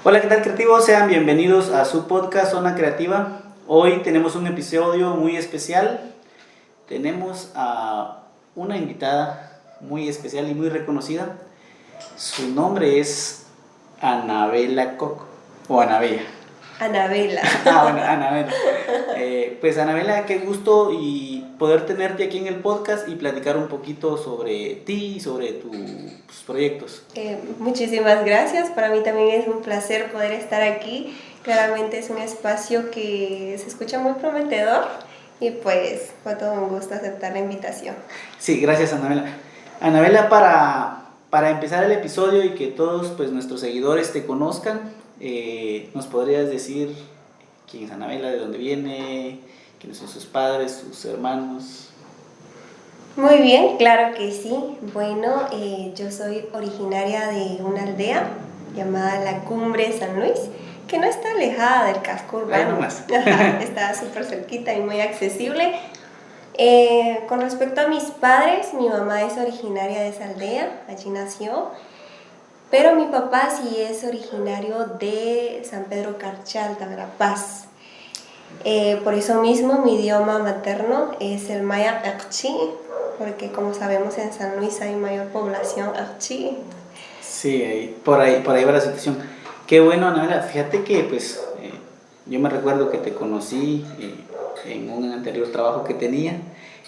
Hola, ¿qué tal, creativos? Sean bienvenidos a su podcast Zona Creativa. Hoy tenemos un episodio muy especial. Tenemos a una invitada muy especial y muy reconocida. Su nombre es Anabela Coco, o Anabella. Anabela. Bueno, Anabela. Pues Anabela, qué gusto y poder tenerte aquí en el podcast y platicar un poquito sobre ti y sobre tus proyectos. Muchísimas gracias. Para mí también es un placer poder estar aquí. Claramente es un espacio que se escucha muy prometedor y pues fue todo un gusto aceptar la invitación. Sí, gracias, Anabela. Anabela, para empezar el episodio y que todos pues, nuestros seguidores te conozcan, ¿nos podrías decir quién es Anabela, de dónde viene, quiénes son sus padres, sus hermanos? Muy bien, claro que sí. Bueno, yo soy originaria de una aldea llamada La Cumbre San Luis, que no está alejada del casco urbano. Está súper cerquita y muy accesible. Con respecto a mis padres, mi mamá es originaria de esa aldea, allí nació, pero mi papá sí es originario de San Pedro Carchalta, de La Paz. Por eso mismo mi idioma materno es el maya Akchi, porque como sabemos en San Luis hay mayor población Akchi. Sí, por ahí va la situación. Qué bueno, Anabela. Fíjate que pues yo me recuerdo que te conocí en un anterior trabajo que tenía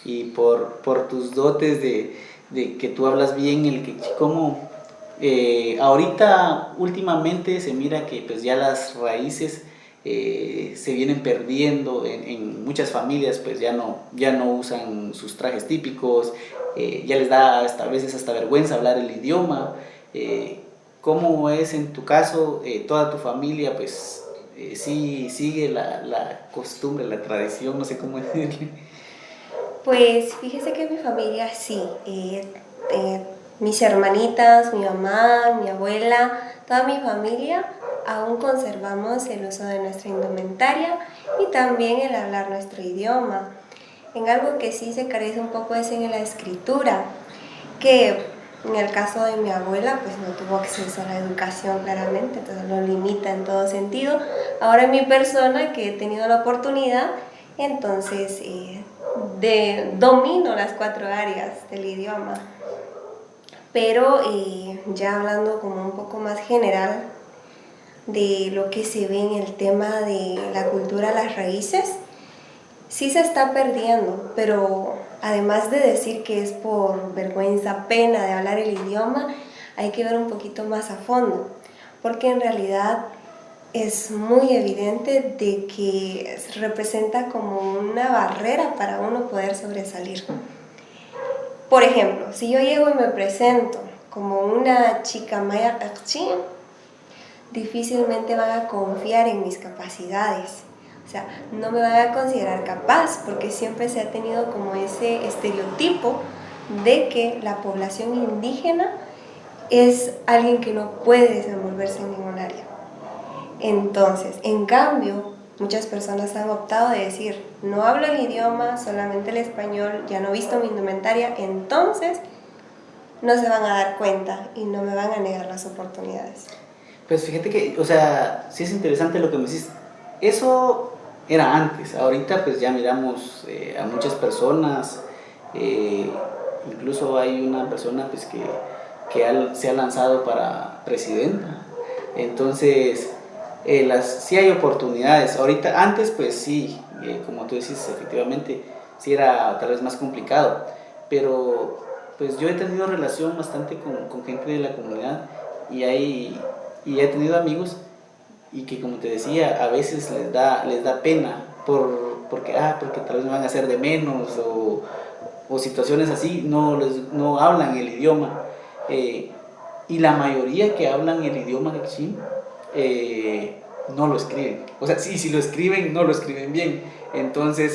y por tus dotes de que tú hablas bien el quechí, como ahorita últimamente se mira que pues ya las raíces se vienen perdiendo en muchas familias, pues ya no usan sus trajes típicos, ya les da a veces hasta vergüenza hablar el idioma. ¿Cómo es en tu caso? Toda tu familia pues sí sigue la costumbre, la tradición, no sé cómo decirle. Pues fíjese que mi familia sí, mis hermanitas, mi mamá, mi abuela, toda mi familia aún conservamos el uso de nuestra indumentaria y también el hablar nuestro idioma. En algo que sí se carece un poco es en la escritura, que en el caso de mi abuela pues no tuvo acceso a la educación claramente, entonces lo limita en todo sentido. Ahora en mi persona que he tenido la oportunidad, entonces domino las 4 áreas del idioma. Pero ya hablando como un poco más general de lo que se ve en el tema de la cultura, las raíces, sí se está perdiendo, pero además de decir que es por vergüenza, pena de hablar el idioma, hay que ver un poquito más a fondo, porque en realidad es muy evidente de que representa como una barrera para uno poder sobresalir. Por ejemplo, si yo llego y me presento como una chica maya Akchi, difícilmente van a confiar en mis capacidades. O sea, no me van a considerar capaz porque siempre se ha tenido como ese estereotipo de que la población indígena es alguien que no puede desenvolverse en ningún área. Entonces, en cambio, muchas personas han optado de decir, no hablo el idioma, solamente el español, ya no he visto mi indumentaria, entonces no se van a dar cuenta y no me van a negar las oportunidades. Pues fíjate que, o sea, sí es interesante lo que me decís. Eso era antes, ahorita pues ya miramos a muchas personas, incluso hay una persona pues que se ha lanzado para presidenta, entonces sí hay oportunidades. Ahorita, antes pues sí, como tú decís, efectivamente sí era tal vez más complicado, pero pues yo he tenido relación bastante con gente de la comunidad y he tenido amigos y que, como te decía, a veces les da pena porque tal vez me van a hacer de menos o situaciones así, no hablan el idioma. Y la mayoría que hablan el idioma quechí no lo escriben. O sea, sí, si lo escriben, no lo escriben bien. Entonces,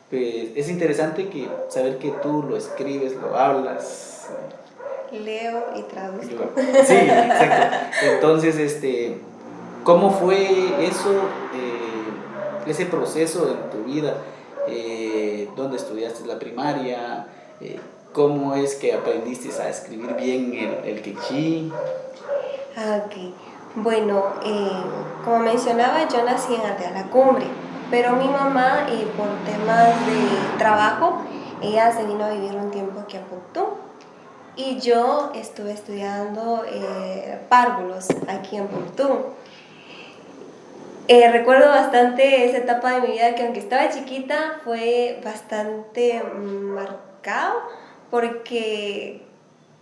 pues, es interesante saber que tú lo escribes, lo hablas. Leo y traduzco. Sí, exacto. Entonces, ¿cómo fue eso, ese proceso en tu vida? ¿Dónde estudiaste la primaria? ¿Cómo es que aprendiste a escribir bien el quechí? Ok. Bueno, como mencionaba, yo nací en Aldea La Cumbre, pero mi mamá, por temas de trabajo, ella se vino a vivir un tiempo aquí a Puctum. Y yo estuve estudiando párvulos aquí en Puctum. Recuerdo bastante esa etapa de mi vida que aunque estaba chiquita fue bastante marcado porque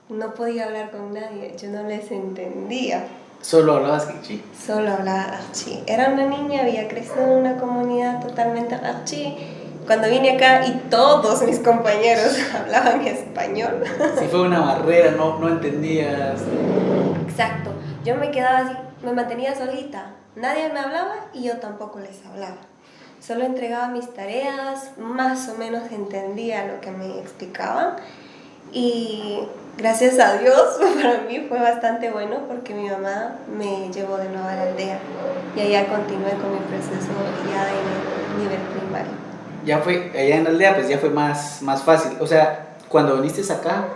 no podía hablar con nadie, yo no les entendía. Solo hablabas quechí. Solo hablaba archí. Era una niña, había crecido en una comunidad totalmente archí. Cuando vine acá y todos mis compañeros hablaban español. Si fue una barrera, no entendías. Exacto, yo me quedaba así, me mantenía solita. Nadie me hablaba y yo tampoco les hablaba. Solo entregaba mis tareas, más o menos entendía lo que me explicaban. Y gracias a Dios, para mí fue bastante bueno porque mi mamá me llevó de nuevo a la aldea. Y allá continué con mi proceso ya de nivel primario. Ya fue, allá en la aldea, pues ya fue más fácil. O sea, cuando viniste acá,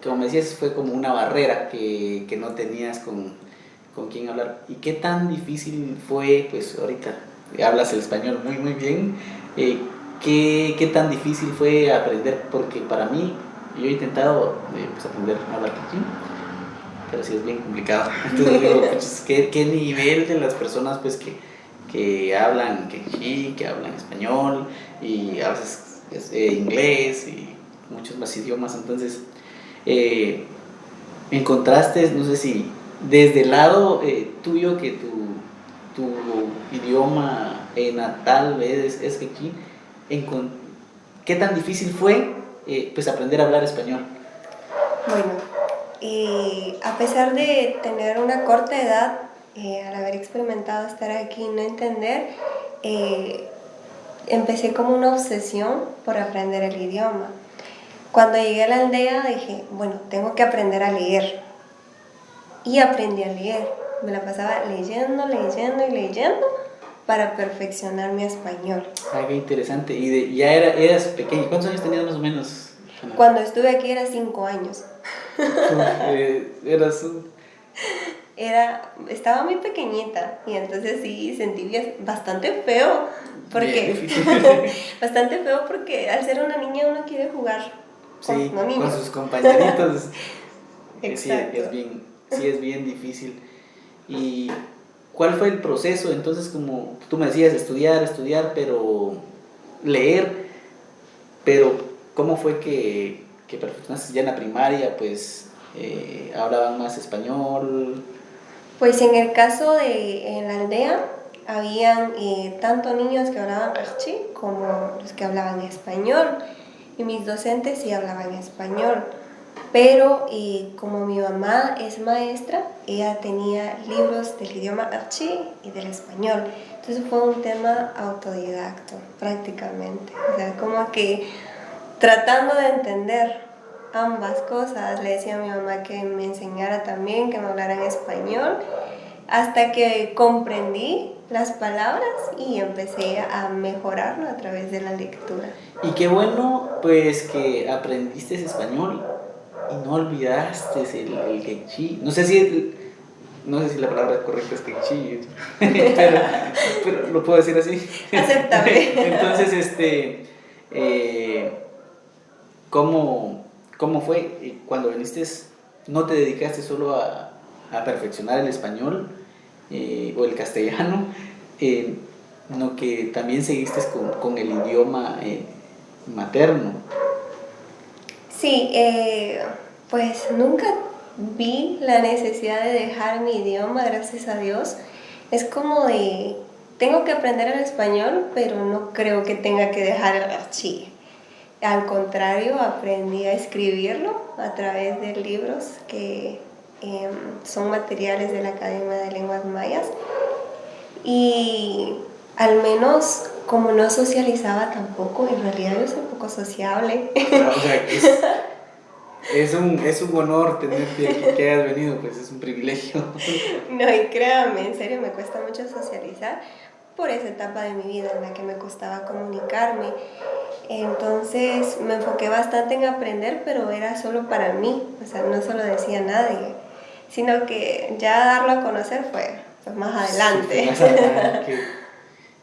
como me decías, fue como una barrera que no tenías con quién hablar. ¿Y qué tan difícil fue, pues ahorita hablas el español muy bien, qué tan difícil fue aprender? Porque para mí, yo he intentado pues, aprender a hablar quechí, pero sí es bien complicado. Entonces digo, pues, ¿qué nivel de las personas pues que hablan quechí, que hablan español y a veces inglés y muchos más idiomas? Entonces, encontraste, no sé si desde el lado tuyo que tu idioma natal es quechí, ¿qué tan difícil fue pues aprender a hablar español? Bueno, a pesar de tener una corta edad, al haber experimentado estar aquí y no entender, empecé como una obsesión por aprender el idioma. Cuando llegué a la aldea dije, bueno, tengo que aprender a leer. Y aprendí a leer. Me la pasaba leyendo para perfeccionar mi español. Ah, qué interesante. ¿Y ya eras pequeño? ¿Cuántos años tenías más o menos? Cuando estuve aquí era 5 años. Eras Estaba muy pequeñita y entonces sí sentí bastante feo. Bastante feo porque al ser una niña uno quiere jugar sí, con niños. Con sus compañeritos. Exacto. Sí, es bien difícil. ¿Y cuál fue el proceso? Entonces, como tú me decías, estudiar, pero leer, pero ¿cómo fue que perfeccionaste ya en la primaria? Pues hablaban más español. Pues en el caso en la aldea, habían tanto niños que hablaban archí como los que hablaban español. Y mis docentes sí hablaban español. Pero como mi mamá es maestra, ella tenía libros del idioma archí y del español. Entonces fue un tema autodidacto, prácticamente. O sea, como que tratando de entender ambas cosas, le decía a mi mamá que me enseñara también, que me hablara en español, hasta que comprendí las palabras y empecé a mejorarlo a través de la lectura. Y qué bueno, pues, que aprendiste español y no olvidaste el quechí. No sé si la palabra correcta es quechí, pero lo puedo decir así. Aceptable. Entonces, ¿cómo fue cuando viniste? ¿No te dedicaste solo a perfeccionar el español o el castellano, no que también seguiste con el idioma materno? Sí, pues nunca vi la necesidad de dejar mi idioma, gracias a Dios. Es como de, tengo que aprender el español, pero no creo que tenga que dejar el archí. Al contrario, aprendí a escribirlo a través de libros que son materiales de la Academia de Lenguas Mayas. Y al menos, como no socializaba tampoco, en realidad yo soy poco sociable. O sea, es un honor tenerte que hayas venido, pues es un privilegio. No, y créame, en serio me cuesta mucho socializar por esa etapa de mi vida en la que me costaba comunicarme. Entonces me enfoqué bastante en aprender, pero era solo para mí, o sea, no se lo decía a nadie. sino que ya darlo a conocer fue pues, más adelante. Sí, más adelante,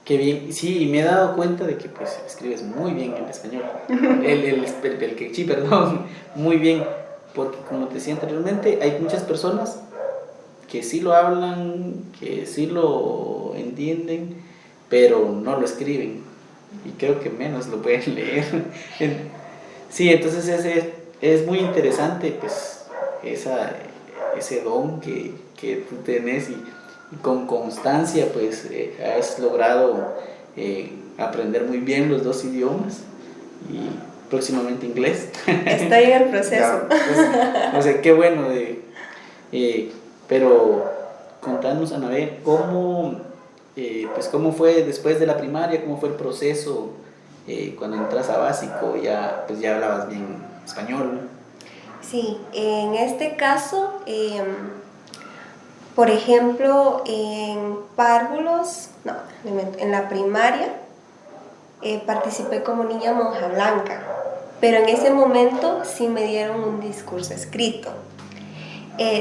qué bien. Sí, y me he dado cuenta de que pues escribes muy bien el español. El quechí, perdón, muy bien. Porque como te decía anteriormente, hay muchas personas que sí lo hablan, que sí lo entienden, pero no lo escriben. Y creo que menos lo pueden leer. Sí, entonces es muy interesante pues ese don que tú tenés y con constancia pues has logrado aprender muy bien los dos idiomas y próximamente inglés. Estoy en el proceso. Ya, pues, o sea, qué bueno. Pero contanos, Anabel, pues, ¿cómo fue después de la primaria? ¿Cómo fue el proceso cuando entras a básico? Pues ya hablabas bien español. Sí, en este caso, por ejemplo, en párvulos, no, en la primaria, participé como niña monja blanca, pero en ese momento sí me dieron un discurso escrito.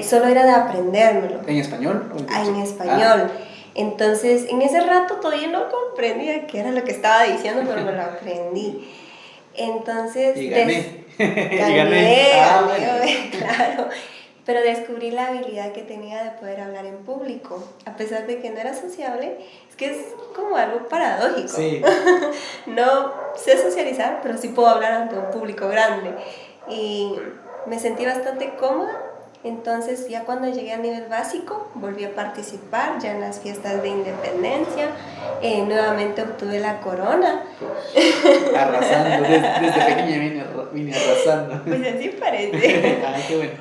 Solo era de aprendérmelo. ¿En español? En español. Entonces, en ese rato todavía no comprendía qué era lo que estaba diciendo, pero me lo aprendí. Entonces, y gané. gané, bueno. claro. Pero descubrí la habilidad que tenía de poder hablar en público. A pesar de que no era sociable, es que es como algo paradójico. Sí. No sé socializar, pero sí puedo hablar ante un público grande. Y me sentí bastante cómoda. Entonces ya cuando llegué a nivel básico volví a participar ya en las fiestas de independencia, nuevamente obtuve la corona. Pues, arrasando, desde pequeña vine arrasando. Pues así parece. Ah, qué bueno.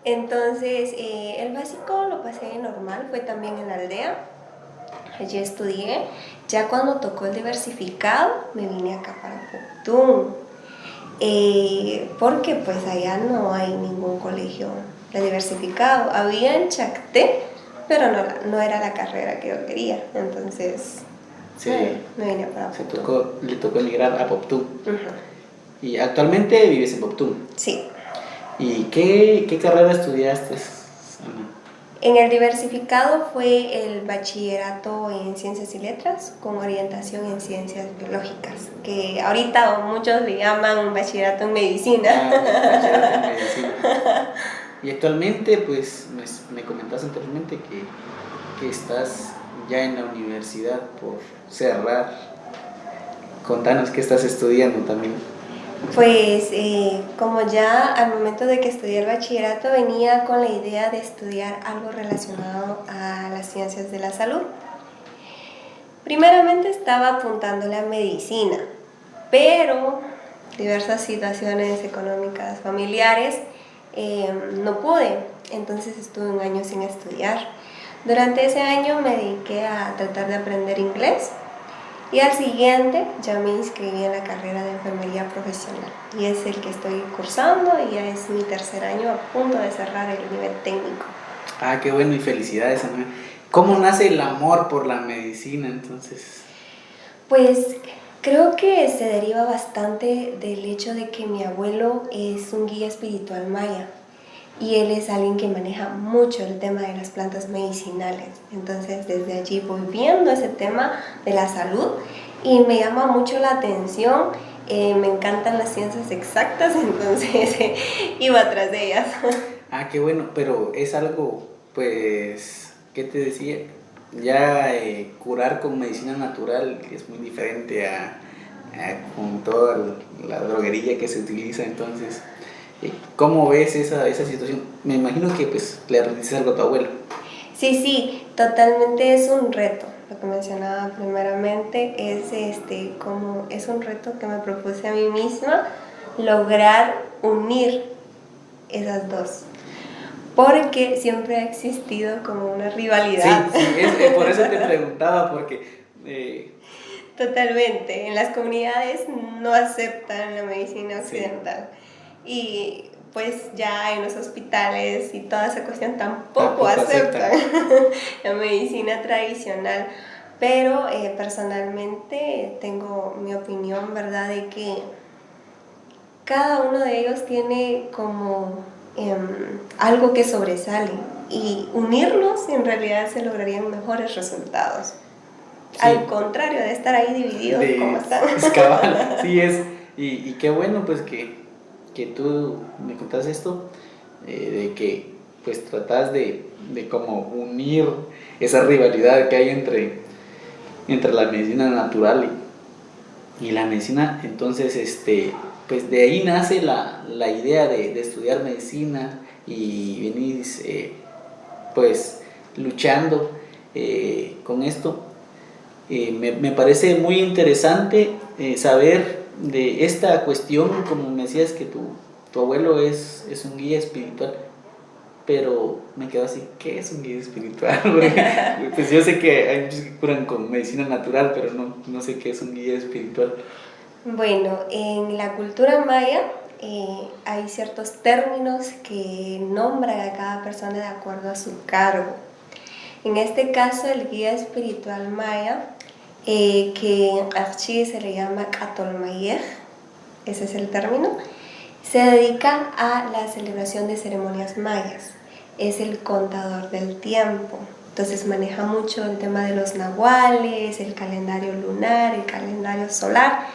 Entonces el básico lo pasé normal, fue también en la aldea, allí estudié. Ya cuando tocó el diversificado me vine acá para Poctún, porque pues allá no hay ningún colegio de diversificado. Había en Chacté, pero no era la carrera que yo quería. Entonces, sí, me vine para Poctún. Le tocó emigrar a Poctún. Uh-huh. Y actualmente vives en Poctún. Sí. ¿Y qué carrera estudiaste, Ana? En el diversificado fue el bachillerato en Ciencias y Letras con orientación en Ciencias Biológicas, que ahorita muchos le llaman bachillerato en Medicina. Bachillerato en Medicina. Y actualmente, pues, me comentaste anteriormente que estás ya en la universidad por cerrar. Contanos qué estás estudiando también. Pues como ya al momento de que estudié el bachillerato venía con la idea de estudiar algo relacionado a las ciencias de la salud. Primeramente estaba apuntándole a medicina, pero diversas situaciones económicas familiares no pude, entonces estuve un año sin estudiar. Durante ese año me dediqué a tratar de aprender inglés. Y al siguiente ya me inscribí en la carrera de enfermería profesional y es el que estoy cursando y ya es mi tercer año a punto de cerrar el nivel técnico. Ah, qué bueno y felicidades, Ana. ¿Cómo nace el amor por la medicina entonces? Pues creo que se deriva bastante del hecho de que mi abuelo es un guía espiritual maya y él es alguien que maneja mucho el tema de las plantas medicinales. Entonces desde allí voy viendo ese tema de la salud y me llama mucho la atención. Me encantan las ciencias exactas, entonces iba atrás de ellas. Ah, qué bueno, pero es algo, pues, ¿qué te decía? Ya curar con medicina natural es muy diferente a con toda la droguería que se utiliza, entonces... ¿Cómo ves esa situación? Me imagino que pues le aprendiste algo a tu abuelo. Sí, totalmente es un reto. Lo que mencionaba primeramente es un reto que me propuse a mí misma, lograr unir esas dos. Porque siempre ha existido como una rivalidad. Sí, por eso te preguntaba, porque... Totalmente. En las comunidades no aceptan la medicina occidental. Sí. Y pues ya en los hospitales y toda esa cuestión tampoco aceptan la medicina tradicional. Pero personalmente tengo mi opinión, ¿verdad? De que cada uno de ellos tiene como algo que sobresale. y unirlos, en realidad se lograrían mejores resultados. Sí. Al contrario de estar ahí divididos como están. Es cabal, sí es. Y qué bueno pues que tú me contás esto, de que pues tratás de como unir esa rivalidad que hay entre la medicina natural y la medicina. Entonces pues de ahí nace la idea de estudiar medicina y venís pues luchando con esto. Me parece muy interesante saber de esta cuestión, como me decías que tu abuelo es un guía espiritual, pero me quedo así, ¿qué es un guía espiritual? Porque, pues yo sé que hay muchos que curan con medicina natural, pero no sé qué es un guía espiritual. Bueno, en la cultura maya hay ciertos términos que nombran a cada persona de acuerdo a su cargo. En este caso, el guía espiritual maya, que en Archí se le llama Katolmayej, ese es el término, se dedica a la celebración de ceremonias mayas. Es el contador del tiempo. Entonces maneja mucho el tema de los nahuales, el calendario lunar, el calendario solar.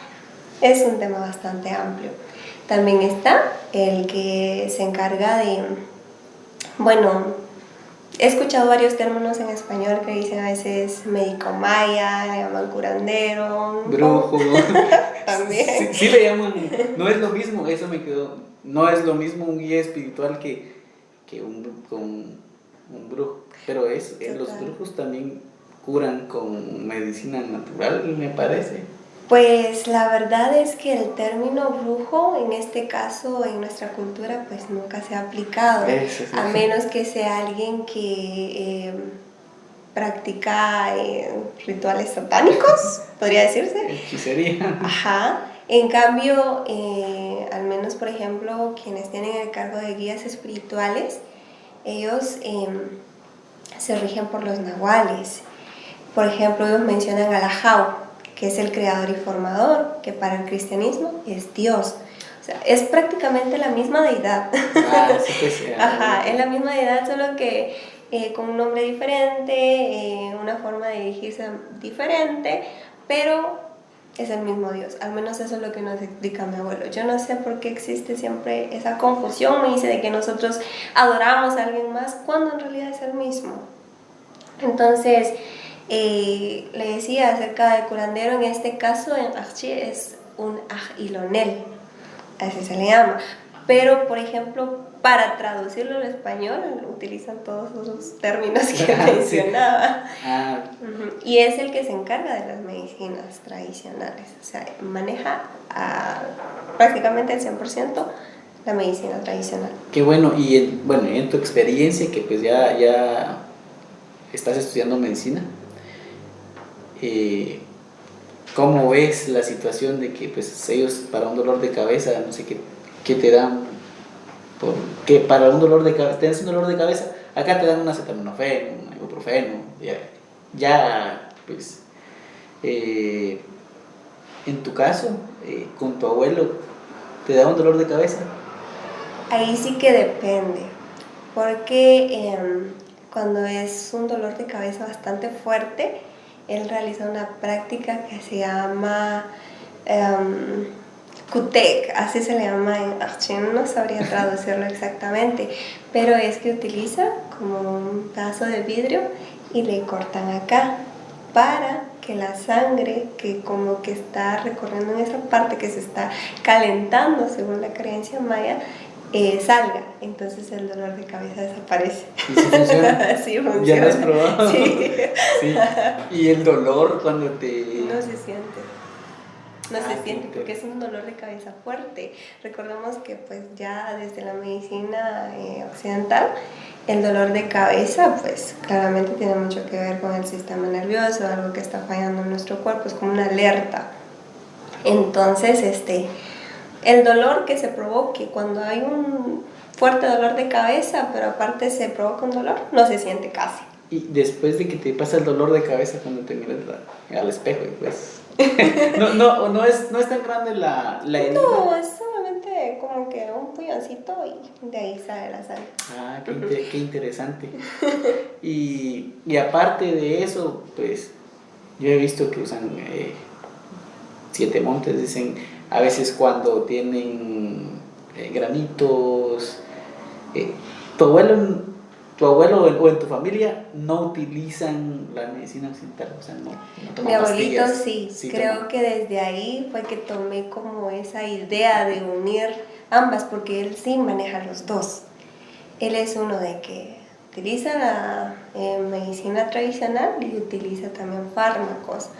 Es un tema bastante amplio. También está el que se encarga de, bueno, he escuchado varios términos en español que dicen a veces médico maya, le llaman curandero, Brujo. también. Sí le llaman, no es lo mismo, eso me quedó, no es lo mismo un guía espiritual que un brujo, pero los brujos también curan con medicina natural, me parece. Pues la verdad es que el término brujo en este caso en nuestra cultura pues nunca se ha aplicado, Eso, sí. a menos que sea alguien que practica rituales satánicos, podría decirse. Hechicería. Ajá. En cambio, al menos por ejemplo, quienes tienen el cargo de guías espirituales, ellos se rigen por los nahuales. Por ejemplo, ellos mencionan a la Jau, que es el creador y formador, que para el cristianismo es Dios. O sea, es prácticamente la misma deidad. Sí, pues, Ajá, es la misma deidad, solo que con un nombre diferente, una forma de dirigirse diferente, pero es el mismo Dios. Al menos eso es lo que nos explica mi abuelo. Yo no sé por qué existe siempre esa confusión, me dice, de que nosotros adoramos a alguien más, cuando en realidad es el mismo. Entonces, le decía acerca del curandero, en este caso en Archí es un ajilonel, así se le llama, pero por ejemplo para traducirlo al español utilizan todos los términos que mencionaba. Y es el que se encarga de las medicinas tradicionales, o sea, maneja prácticamente el 100% la medicina tradicional. Qué bueno, y en tu experiencia que pues ya estás estudiando medicina, ¿cómo ves la situación de que pues ellos para un dolor de cabeza, no sé qué te dan? Porque para un dolor de cabeza, tienes un dolor de cabeza, acá te dan un acetaminofén, un ibuprofeno, ya pues en tu caso, con tu abuelo, ¿te da un dolor de cabeza? Ahí sí que depende, porque cuando es un dolor de cabeza bastante fuerte, él realiza una práctica que se llama Kutek, así se le llama en Archén, no sabría traducirlo exactamente, pero es que utiliza como un pedazo de vidrio y le cortan acá para que la sangre que como que está recorriendo en esa parte que se está calentando según la creencia maya, salga, entonces el dolor de cabeza desaparece. ¿Y si funciona? Sí, funciona. ¿Ya lo has probado? Sí. Sí. ¿Y el dolor cuando te...? No se siente. No se siente porque es un dolor de cabeza fuerte. Recordemos que pues ya desde la medicina occidental, el dolor de cabeza pues claramente tiene mucho que ver con el sistema nervioso, algo que está fallando en nuestro cuerpo, es como una alerta. Entonces, el dolor que se provoque cuando hay un fuerte dolor de cabeza, pero aparte se provoca un dolor, no se siente casi. Y después de que te pasa el dolor de cabeza cuando te miras al espejo, pues no es tan grande la herida. No, es solamente como que un puñoncito y de ahí sale la sangre. Ah, qué interesante. Y aparte de eso, pues yo he visto que usan siete montes, dicen, a veces cuando tienen granitos. Tu abuelo, o en tu familia no utilizan la medicina occidental, o sea, no toman Mi abuelito pastillas. sí, creo toman. que desde ahí fue que tomé como esa idea de unir ambas, porque él sí maneja los dos. Él es uno de que utiliza la medicina tradicional y utiliza también fármacos,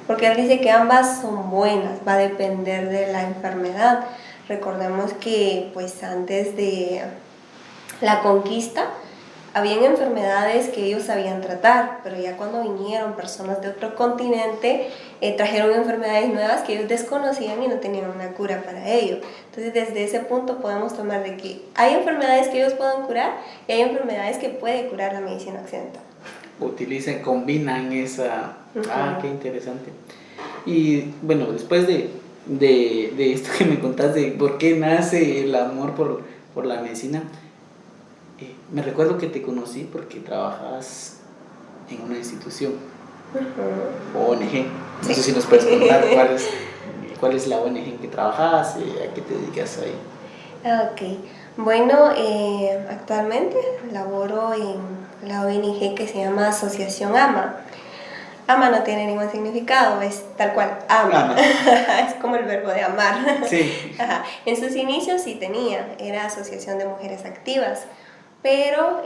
porque él dice que ambas son buenas, va a depender de la enfermedad. Recordemos que pues antes de la conquista habían enfermedades que ellos sabían tratar, pero ya cuando vinieron personas de otro continente, trajeron enfermedades nuevas que ellos desconocían y no tenían una cura para ello. Entonces, desde ese punto podemos tomar de que hay enfermedades que ellos pueden curar y hay enfermedades que puede curar la medicina occidental. Combinan esa... Uh-huh. Ah, qué interesante. Y bueno, después de esto que me contás de por qué nace el amor por la medicina, me recuerdo que te conocí porque trabajabas en una institución, Uh-huh. ONG. No Sí. sé si nos puedes contar cuál es la ONG en que trabajas, a qué te dedicas ahí. Ok, bueno, actualmente laboro en la ONG que se llama Asociación AMA. AMA no tiene ningún significado, es tal cual, ama. Es como el verbo de amar. Sí. Ajá. En sus inicios sí tenía, era Asociación de Mujeres Activas, pero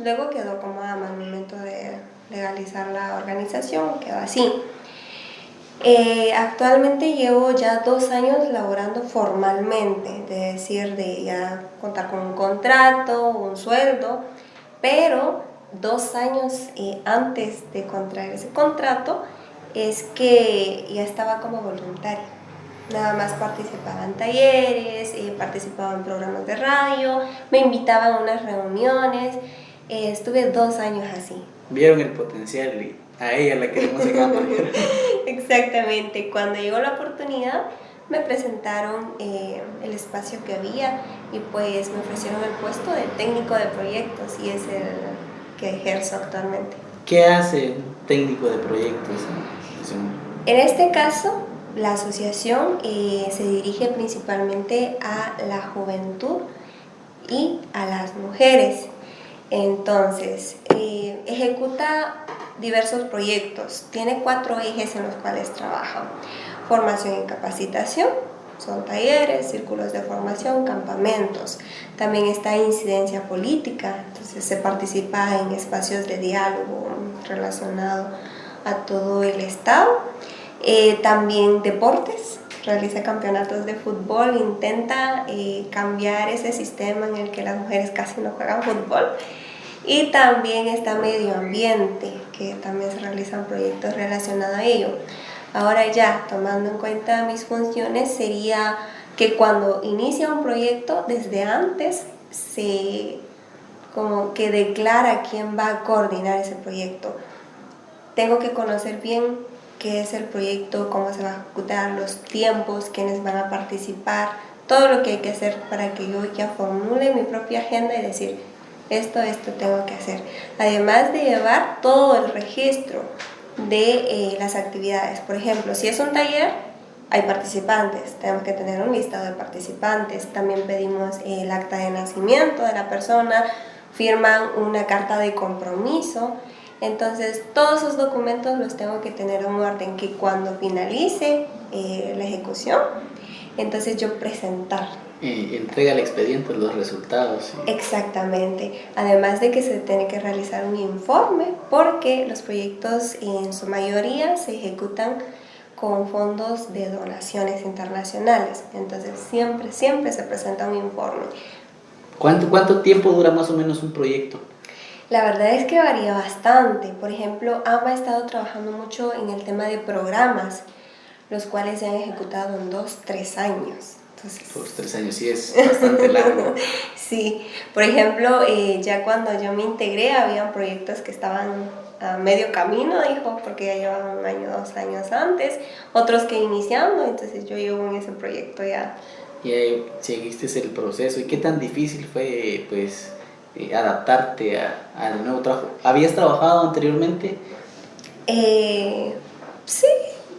luego quedó como AMA. Al momento de legalizar la organización quedó así. Actualmente llevo ya 2 años laborando formalmente, de decir, de ya contar con un contrato, un sueldo, pero 2 años antes de contraer ese contrato es que ya estaba como voluntaria. Nada más participaba en talleres, participaba en programas de radio, me invitaban a unas reuniones, estuve 2 años así. Vieron el potencial y a ella la queremos en Exactamente, cuando llegó la oportunidad me presentaron el espacio que había y pues me ofrecieron el puesto de técnico de proyectos y es el que ejerzo actualmente. ¿Qué hace un técnico de proyectos? En este caso, la asociación se dirige principalmente a la juventud y a las mujeres. Entonces, ejecuta diversos proyectos, tiene 4 ejes en los cuales trabaja: formación y capacitación, son talleres, círculos de formación, campamentos. También está incidencia política, entonces se participa en espacios de diálogo relacionado a todo el estado. También deportes, realiza campeonatos de fútbol, intenta cambiar ese sistema en el que las mujeres casi no juegan fútbol. Y también está medio ambiente, que también se realizan proyectos relacionados a ello. Ahora ya, tomando en cuenta mis funciones, sería que cuando inicia un proyecto, desde antes se como que declara quién va a coordinar ese proyecto. Tengo que conocer bien qué es el proyecto, cómo se va a ejecutar, los tiempos, quiénes van a participar, todo lo que hay que hacer para que yo ya formule mi propia agenda y decir, esto tengo que hacer. Además de llevar todo el registro de las actividades. Por ejemplo, si es un taller, hay participantes, tenemos que tener un listado de participantes. También pedimos el acta de nacimiento de la persona, firman una carta de compromiso. Entonces, todos esos documentos los tengo que tener en un orden que cuando finalice la ejecución, entonces yo presentar. Entrega el expediente, los resultados. Exactamente. Además de que se tiene que realizar un informe, porque los proyectos en su mayoría se ejecutan con fondos de donaciones internacionales. Entonces, siempre se presenta un informe. ¿Cuánto tiempo dura más o menos un proyecto? La verdad es que varía bastante. Por ejemplo, AMA ha estado trabajando mucho en el tema de programas, los cuales se han ejecutado en 2-3 años. Entonces, Por 3 años sí es bastante largo. Sí, por ejemplo, ya cuando yo me integré, habían proyectos que estaban a medio camino, dijo, porque ya llevaban 1 año, 2 años antes, otros que iniciando, entonces yo llevo en ese proyecto ya Y ahí seguiste el proceso. ¿Y qué tan difícil fue, pues, adaptarte al nuevo trabajo? ¿Habías trabajado anteriormente? Sí,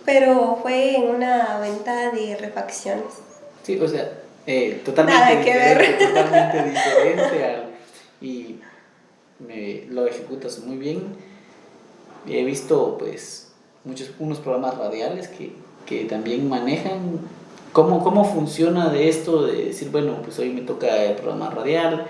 pero fue en una venta de refacciones. Sí, o sea, totalmente Nada que ver. diferente, totalmente diferente y lo ejecutas muy bien. He visto, pues, unos programas radiales que también manejan cómo funciona de esto, de decir, bueno, pues hoy me toca el programa radial,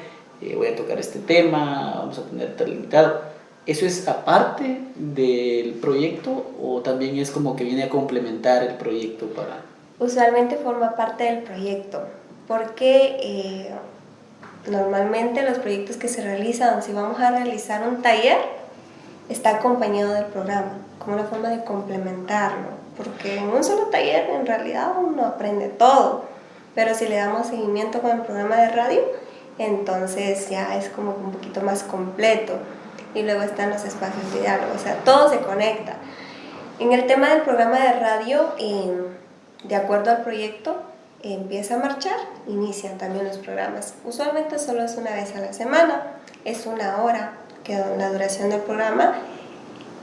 voy a tocar este tema, vamos a tener tal invitado. ¿Eso es aparte del proyecto o también es como que viene a complementar el proyecto para...? Usualmente forma parte del proyecto, porque normalmente los proyectos que se realizan, si vamos a realizar un taller, está acompañado del programa, como una forma de complementarlo, porque en un solo taller en realidad uno aprende todo, pero si le damos seguimiento con el programa de radio, entonces ya es como un poquito más completo. Y luego están los espacios de diálogo, o sea, todo se conecta. En el tema del programa de radio, de acuerdo al proyecto, empieza a marchar, inician también los programas. Usualmente solo es una vez a la semana, es 1 hora que la duración del programa,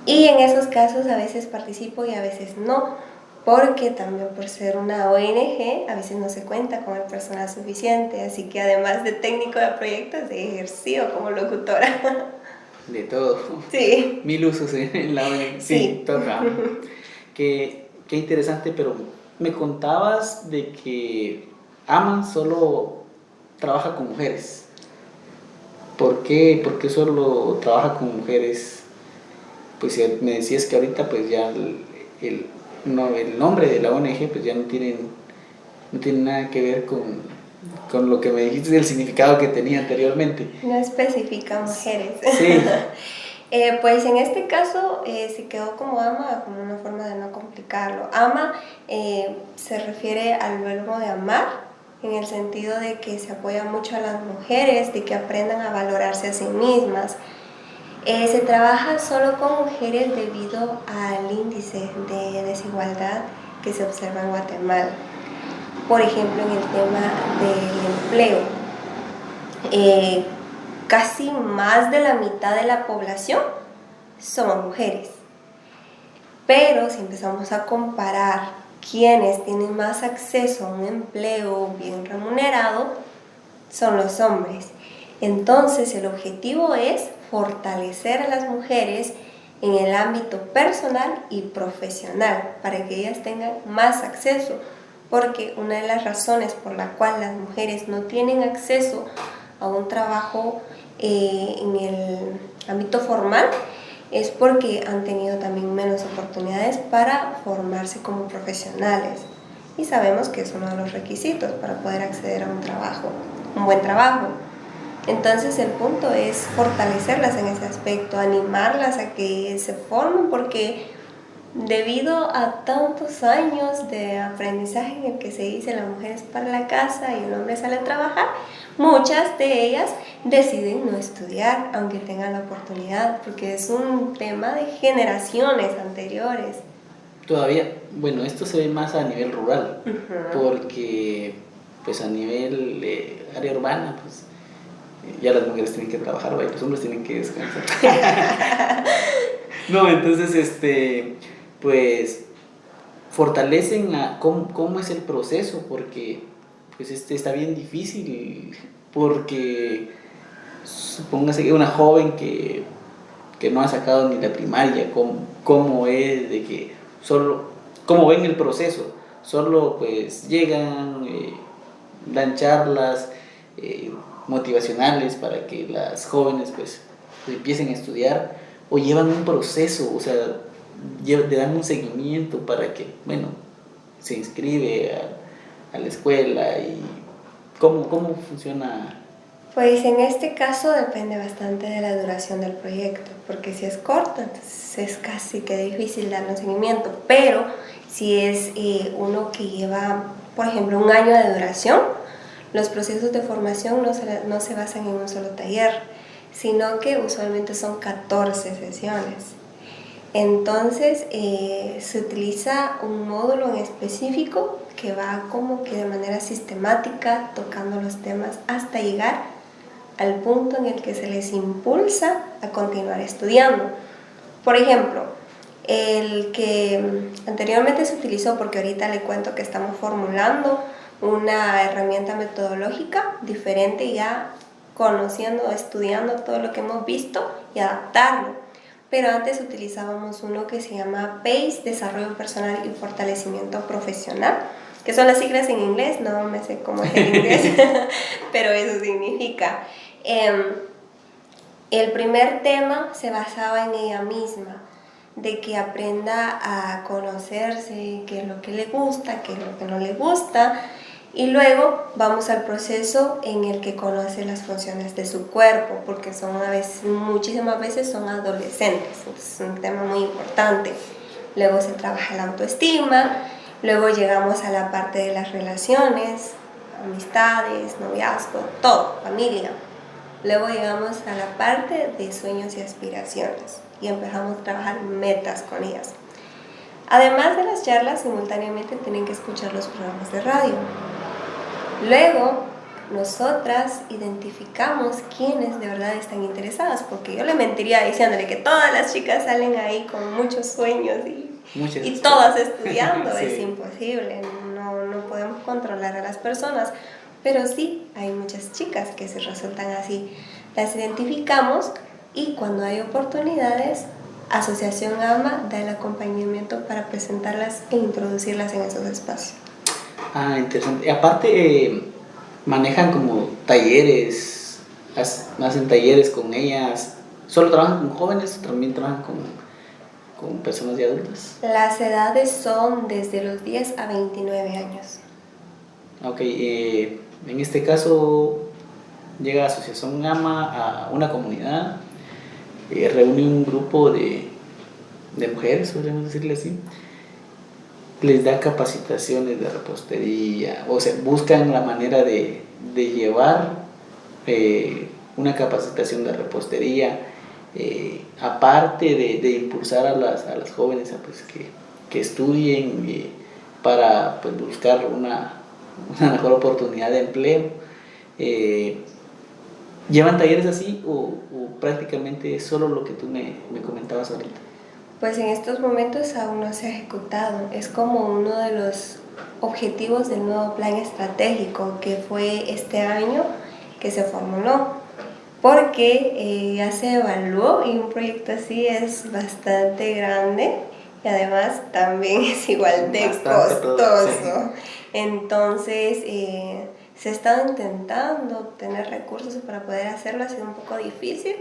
y en esos casos a veces participo y a veces no, porque también por ser una ONG a veces no se cuenta con el personal suficiente, así que además de técnico de proyectos he ejercido como locutora. De todo. Sí. 1000 usos en la ONG. Sí. Toca. Qué interesante, pero me contabas de que Aman solo trabaja con mujeres. ¿Por qué solo trabaja con mujeres? Pues me decías que ahorita pues ya el nombre de la ONG pues ya no tiene nada que ver con lo que me dijiste del significado que tenía anteriormente. No especifica mujeres. Sí. Pues en este caso se quedó como ama, como una forma de no complicarlo. Ama se refiere al verbo de amar, en el sentido de que se apoya mucho a las mujeres, de que aprendan a valorarse a sí mismas. Se trabaja solo con mujeres debido al índice de desigualdad que se observa en Guatemala. Por ejemplo, en el tema del empleo, casi más de la mitad de la población son mujeres. Pero si empezamos a comparar quiénes tienen más acceso a un empleo bien remunerado, son los hombres. Entonces el objetivo es fortalecer a las mujeres en el ámbito personal y profesional para que ellas tengan más acceso, porque una de las razones por la cual las mujeres no tienen acceso a un trabajo en el ámbito formal es porque han tenido también menos oportunidades para formarse como profesionales, y sabemos que es uno de los requisitos para poder acceder a un trabajo, un buen trabajo. Entonces el punto es fortalecerlas en ese aspecto, animarlas a que se formen, porque debido a tantos años de aprendizaje en el que se dice la mujer es para la casa y el hombre sale a trabajar, muchas de ellas deciden no estudiar aunque tengan la oportunidad, porque es un tema de generaciones anteriores. Todavía, bueno, esto se ve más a nivel rural, porque pues a nivel área urbana, pues ya las mujeres tienen que trabajar, y los hombres tienen que descansar. No, entonces, pues fortalecen cómo es el proceso, porque pues está bien difícil, porque supóngase que una joven que no ha sacado ni la primaria, cómo es de que cómo ven el proceso, solo pues llegan, dan charlas motivacionales para que las jóvenes pues empiecen a estudiar, o llevan un proceso, o sea, le dan un seguimiento para que, bueno, se inscribe a la escuela. Y ¿cómo funciona? Pues en este caso depende bastante de la duración del proyecto, porque si es corto, entonces es casi que difícil darle seguimiento, pero si es uno que lleva, por ejemplo, 1 año de duración, los procesos de formación no se basan en un solo taller, sino que usualmente son 14 sesiones. Entonces se utiliza un módulo en específico que va como que de manera sistemática tocando los temas hasta llegar al punto en el que se les impulsa a continuar estudiando. Por ejemplo, el que anteriormente se utilizó, porque ahorita le cuento que estamos formulando una herramienta metodológica diferente, ya conociendo, estudiando todo lo que hemos visto y adaptarlo. Pero antes utilizábamos uno que se llama PACE, Desarrollo Personal y Fortalecimiento Profesional, que son las siglas en inglés, no me sé cómo es en inglés, pero eso significa. El primer tema se basaba en ella misma, de que aprenda a conocerse, qué es lo que le gusta, qué es lo que no le gusta, y luego vamos al proceso en el que conoce las funciones de su cuerpo, porque muchísimas veces son adolescentes, entonces es un tema muy importante. Luego se trabaja la autoestima, luego llegamos a la parte de las relaciones, amistades, noviazgo, todo, familia. Luego llegamos a la parte de sueños y aspiraciones y empezamos a trabajar metas con ellas. Además de las charlas, simultáneamente tienen que escuchar los programas de radio. Luego, nosotras identificamos quiénes de verdad están interesadas, porque yo le mentiría diciéndole que todas las chicas salen ahí con muchos sueños y todas estudiando. Sí. Es imposible, no podemos controlar a las personas, pero sí hay muchas chicas que se resultan así. Las identificamos y cuando hay oportunidades, Asociación AMA da el acompañamiento para presentarlas e introducirlas en esos espacios. Ah, interesante. Y aparte, manejan como talleres, hacen talleres con ellas. ¿Solo trabajan con jóvenes o también trabajan con personas ya adultas? Las edades son desde los 10 a 29 años. Ok, en este caso llega Asociación AMA a una comunidad, reúne un grupo de mujeres, podríamos decirle así, les da capacitaciones de repostería, o sea, buscan la manera de llevar una capacitación de repostería, aparte de impulsar a las jóvenes a, pues, que estudien para pues, buscar una mejor oportunidad de empleo. ¿Llevan talleres así o prácticamente solo lo que tú me comentabas ahorita? Pues en estos momentos aún no se ha ejecutado. Es como uno de los objetivos del nuevo plan estratégico que fue este año que se formuló, porque ya se evaluó y un proyecto así es bastante grande y además también es igual de costoso. Sí. Entonces se ha estado intentando obtener recursos para poder hacerlo, ha sido un poco difícil,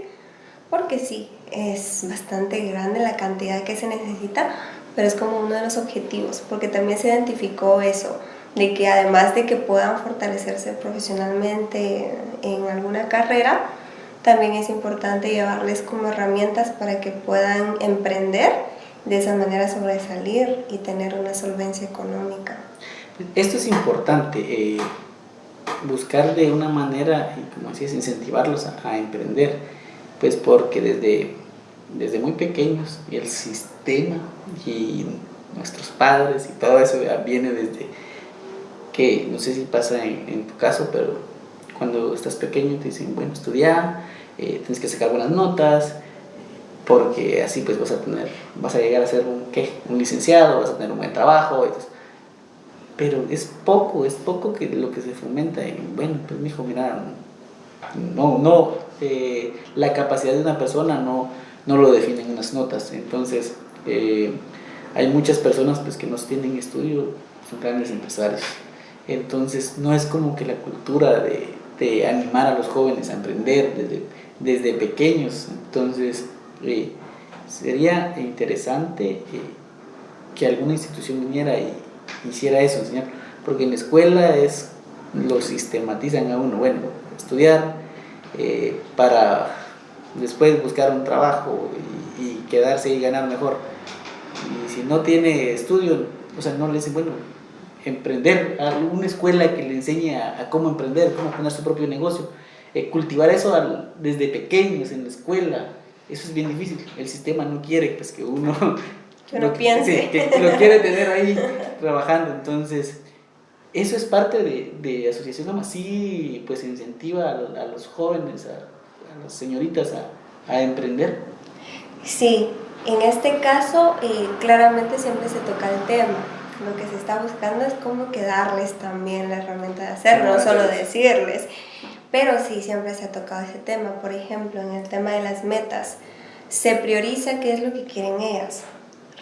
porque sí, es bastante grande la cantidad que se necesita, pero es como uno de los objetivos, porque también se identificó eso, de que además de que puedan fortalecerse profesionalmente en alguna carrera, también es importante llevarles como herramientas para que puedan emprender, de esa manera sobresalir y tener una solvencia económica. Esto es importante, buscar de una manera, y como decías, incentivarlos a emprender, pues porque desde muy pequeños y el sistema y nuestros padres y todo eso viene desde que, no sé si pasa en tu caso, pero cuando estás pequeño te dicen, bueno, estudiar, tienes que sacar buenas notas, porque así pues vas a llegar a ser un licenciado, vas a tener un buen trabajo, pero es poco que lo que se fomenta en, bueno, pues mijo, mira, la capacidad de una persona no lo definen unas notas. Entonces hay muchas personas pues que no tienen estudio, son grandes empresarios, entonces no es como que la cultura de animar a los jóvenes a emprender desde pequeños. Entonces sería interesante que alguna institución viniera y hiciera eso, enseñar, porque en la escuela lo sistematizan a uno, bueno, estudiar para después buscar un trabajo y quedarse y ganar mejor. Y si no tiene estudio, o sea, no le dicen, bueno, emprender, alguna escuela que le enseñe a cómo emprender, cómo poner su propio negocio, cultivar eso desde pequeños en la escuela. Eso es bien difícil, el sistema no quiere pues que uno piense. Sí, que lo quiere tener ahí trabajando. Entonces eso es parte de Asociación AMA, sí, pues incentiva a los jóvenes, a las señoritas a emprender. Sí, en este caso claramente siempre se toca el tema. Lo que se está buscando es como que darles también la herramienta de hacerlo, no solo decirles. Pero sí, siempre se ha tocado ese tema. Por ejemplo, en el tema de las metas, se prioriza qué es lo que quieren ellas.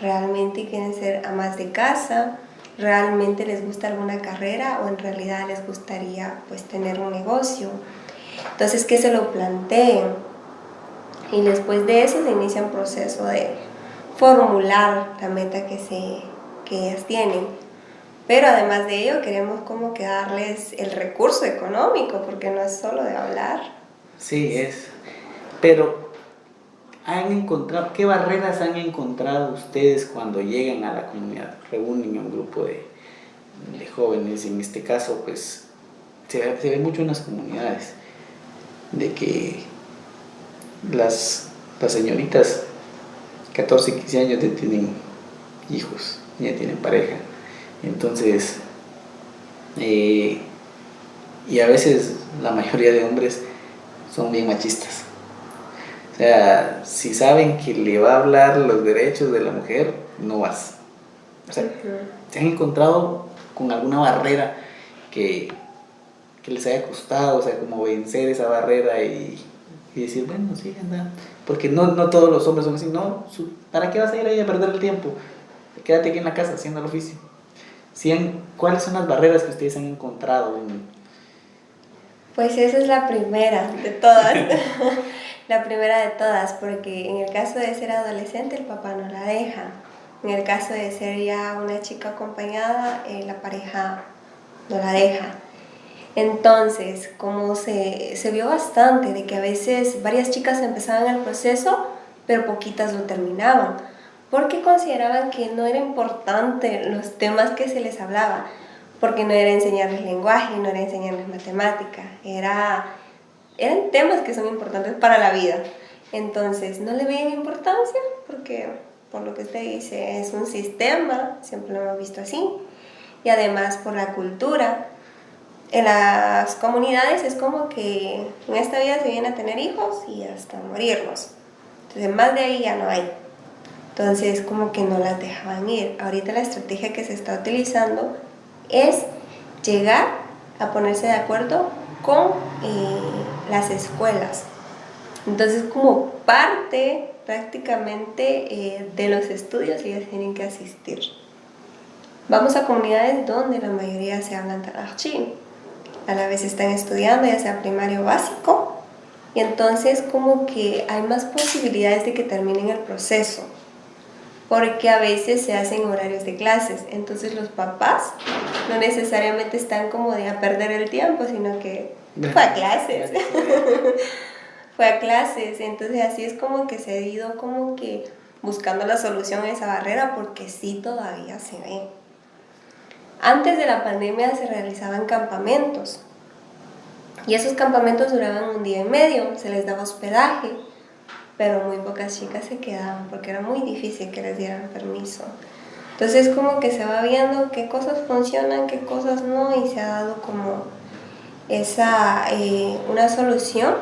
¿Realmente quieren ser amas de casa? ¿Realmente les gusta alguna carrera o en realidad les gustaría pues tener un negocio? Entonces que se lo planteen y después de eso se inicia un proceso de formular la meta que ellas tienen. Pero además de ello queremos como que darles el recurso económico, porque no es solo de hablar. Sí, es. Pero ¿qué barreras han encontrado ustedes cuando llegan a la comunidad? Reúnen a un grupo de jóvenes, en este caso, pues se ve mucho en las comunidades, de que las señoritas 14, 15 años ya tienen hijos, ya tienen pareja. Entonces, y a veces la mayoría de hombres son bien machistas. O sea, si saben que le va a hablar los derechos de la mujer, no vas. O sea, ¿se han encontrado con alguna barrera que les haya costado? O sea, como vencer esa barrera y decir, bueno, sí, anda. Porque no todos los hombres son así, no, ¿para qué vas a ir ahí a perder el tiempo? Quédate aquí en la casa haciendo el oficio. ¿Cuáles son las barreras que ustedes han encontrado? Pues esa es la primera de todas. La primera de todas, porque en el caso de ser adolescente el papá no la deja. En el caso de ser ya una chica acompañada, la pareja no la deja. Entonces, como se vio bastante de que a veces varias chicas empezaban el proceso, pero poquitas lo terminaban, porque consideraban que no era importante los temas que se les hablaba, porque no era enseñarles lenguaje, no era enseñarles matemática, eran temas que son importantes para la vida. Entonces, no le veían importancia, porque por lo que usted dice, es un sistema, siempre lo hemos visto así, y además por la cultura. En las comunidades es como que en esta vida se viene a tener hijos y hasta morirnos. Entonces, más de ahí ya no hay. Entonces, como que no las dejaban ir. Ahorita la estrategia que se está utilizando es llegar a ponerse de acuerdo con las escuelas. Entonces, como parte prácticamente de los estudios, ellas tienen que asistir. Vamos a comunidades donde la mayoría se hablan tarahchi. A la vez están estudiando, ya sea primario o básico, y entonces como que hay más posibilidades de que terminen el proceso, porque a veces se hacen horarios de clases, entonces los papás no necesariamente están como de a perder el tiempo, sino que fue a clases. Fue a clases, entonces así es como que se ha ido como que buscando la solución a esa barrera, porque sí todavía se ve. Antes de la pandemia se realizaban campamentos y esos campamentos duraban un día y medio, se les daba hospedaje, pero muy pocas chicas se quedaban porque era muy difícil que les dieran permiso. Entonces como que se va viendo qué cosas funcionan, qué cosas no, y se ha dado como una solución.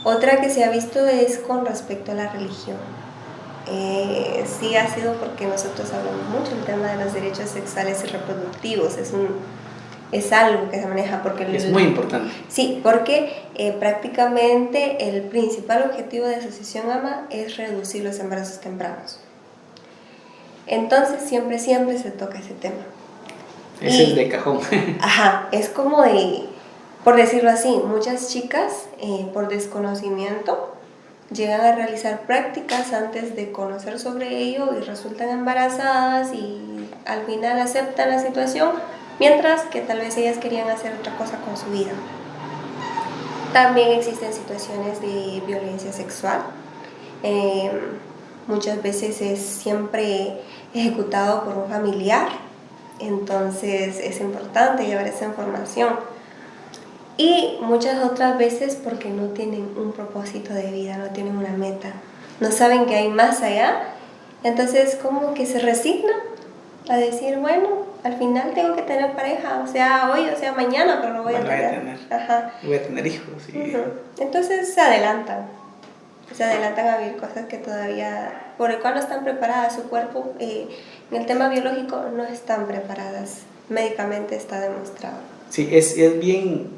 Otra que se ha visto es con respecto a la religión. Sí ha sido porque nosotros hablamos mucho el tema de los derechos sexuales y reproductivos, es algo que se maneja porque es muy importante. Sí, porque prácticamente el principal objetivo de Asociación AMA es reducir los embarazos tempranos. Entonces siempre se toca ese tema. Ese es de cajón. Ajá, es como por decirlo así, muchas chicas por desconocimiento llegan a realizar prácticas antes de conocer sobre ello y resultan embarazadas y al final aceptan la situación, mientras que tal vez ellas querían hacer otra cosa con su vida. También existen situaciones de violencia sexual. Muchas veces es siempre ejecutado por un familiar, entonces es importante llevar esa información. Y muchas otras veces porque no tienen un propósito de vida, no tienen una meta, no saben que hay más allá, entonces como que se resignan a decir, bueno, al final tengo que tener pareja, o sea hoy, o sea mañana, pero lo voy a tener. Ajá. Voy a tener hijos. Y... Entonces se adelantan a vivir cosas que todavía, por el cual no están preparadas, su cuerpo en el tema biológico no están preparadas, médicamente está demostrado. Sí, es bien,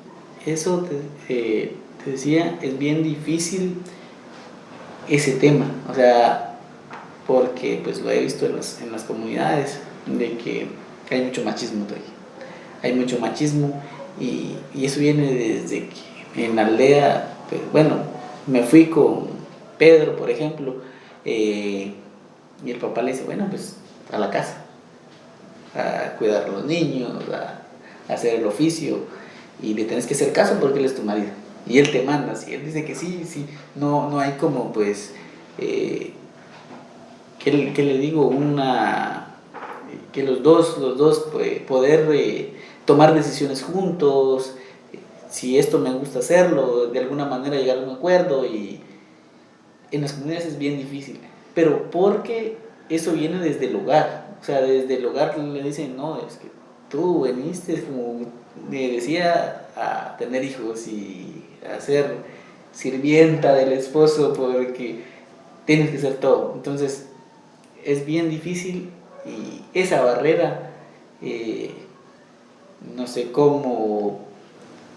eso te decía, es bien difícil ese tema, o sea, porque pues lo he visto en las comunidades, de que hay mucho machismo todavía, hay mucho machismo y eso viene desde que en la aldea, pues, bueno, me fui con Pedro, por ejemplo, y el papá le dice, bueno, pues a la casa, a cuidar a los niños, a hacer el oficio, y le tenés que hacer caso porque él es tu marido, y él te manda, si él dice que sí, sí, no hay como pues, ¿qué le digo? Que los dos pues, poder tomar decisiones juntos, si esto me gusta hacerlo, de alguna manera llegar a un acuerdo, y en las comunidades es bien difícil, pero porque eso viene desde el hogar, o sea, desde el hogar le dicen, no, es que tú viniste, como me decía, a tener hijos y a ser sirvienta del esposo porque tienes que hacer todo, entonces es bien difícil y esa barrera, no sé cómo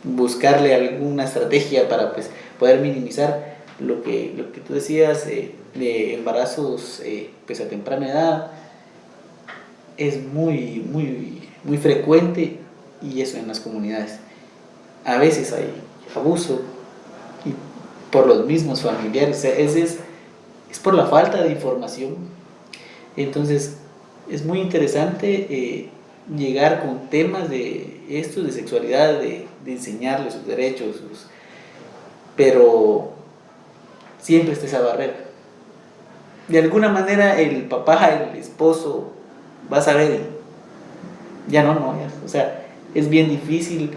buscarle alguna estrategia para pues, poder minimizar lo que tú decías de embarazos pues a temprana edad. Es muy frecuente, y eso en las comunidades. A veces hay abuso y por los mismos familiares, es por la falta de información. Entonces es muy interesante llegar con temas de esto, de sexualidad, de enseñarles sus derechos, pero siempre está esa barrera. De alguna manera el papá, el esposo, va a saber, ya no, ya, o sea, es bien difícil.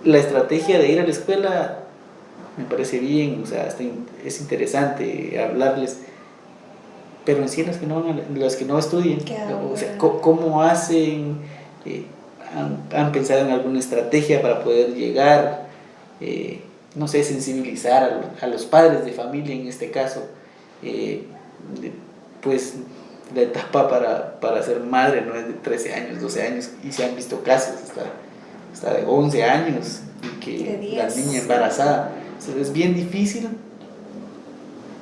La estrategia de ir a la escuela me parece bien, o sea, es interesante hablarles, pero en sí las que no estudian, o sea, ¿cómo hacen? ¿Han pensado en alguna estrategia para poder llegar, no sé, sensibilizar a los padres de familia en este caso? Pues la etapa para ser madre no es de 13 años, 12 años, y se han visto casos hasta de 11 años, y que la niña embarazada, o sea, es bien difícil.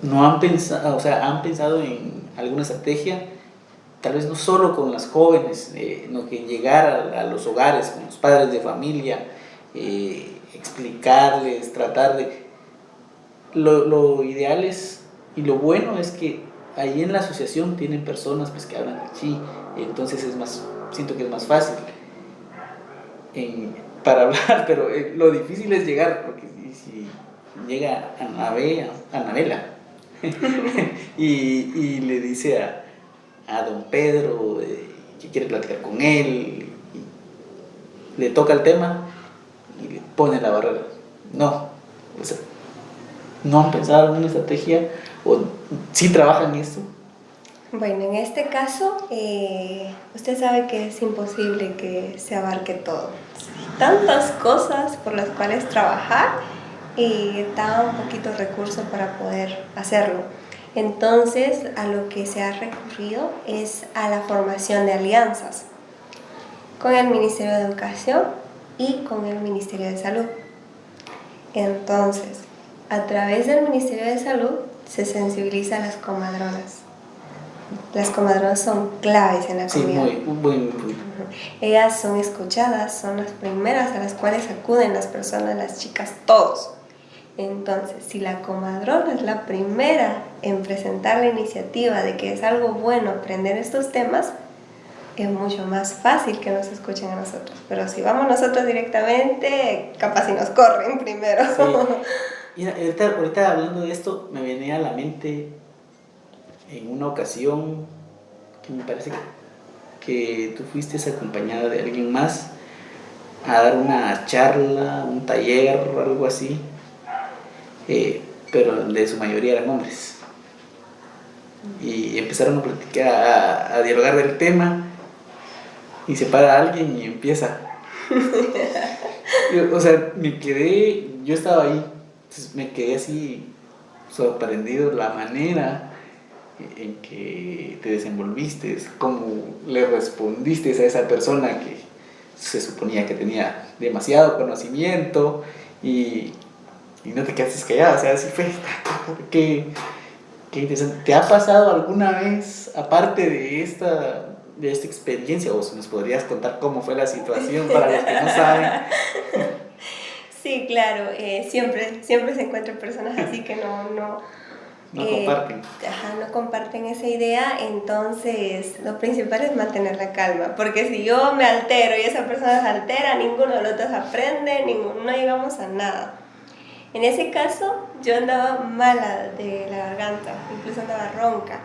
No han pensado, o sea, han pensado en alguna estrategia, tal vez no solo con las jóvenes, no, que llegar a los hogares, con los padres de familia, explicarles, tratar de... Lo ideal es, y lo bueno es que ahí en la asociación tienen personas pues, que hablan chi, entonces siento que es más fácil para hablar, pero lo difícil es llegar, porque si llega Anabela y le dice a don Pedro que quiere platicar con él, y le toca el tema y le pone la barrera. No, o sea, no han pensado en una estrategia, o sí trabajan en esto. Bueno, en este caso, usted sabe que es imposible que se abarque todo. Hay tantas cosas por las cuales trabajar y tan poquitos recursos para poder hacerlo. Entonces, a lo que se ha recurrido es a la formación de alianzas con el Ministerio de Educación y con el Ministerio de Salud. Entonces, a través del Ministerio de Salud se sensibiliza a las comadronas. Las comadronas son claves en la comunidad. Sí, muy. Ellas son escuchadas, son las primeras a las cuales acuden las personas, las chicas, todos. Entonces, si la comadrona es la primera en presentar la iniciativa de que es algo bueno aprender estos temas, es mucho más fácil que nos escuchen a nosotros. Pero si vamos nosotros directamente, capaz si nos corren primero. Sí. Mira, ahorita hablando de esto, me venía a la mente en una ocasión que me parece que tú fuiste acompañada de alguien más a dar una charla, un taller, algo así, pero de su mayoría eran hombres, y empezaron a platicar, a dialogar del tema, y se para alguien y empieza. O sea, yo estaba ahí, entonces me quedé así sorprendido la manera en que te desenvolviste, cómo le respondiste a esa persona que se suponía que tenía demasiado conocimiento y no te quedaste callado, o sea, así fue, qué interesante. ¿Te ha pasado alguna vez, aparte de esta experiencia, o si nos podrías contar cómo fue la situación para los que no saben? Sí, claro, siempre se encuentran personas así que no Comparten. No comparten esa idea, entonces lo principal es mantener la calma, porque si yo me altero y esa persona se altera, ninguno de los dos aprende, no llegamos a nada. En ese caso, yo andaba mala de la garganta, incluso andaba ronca,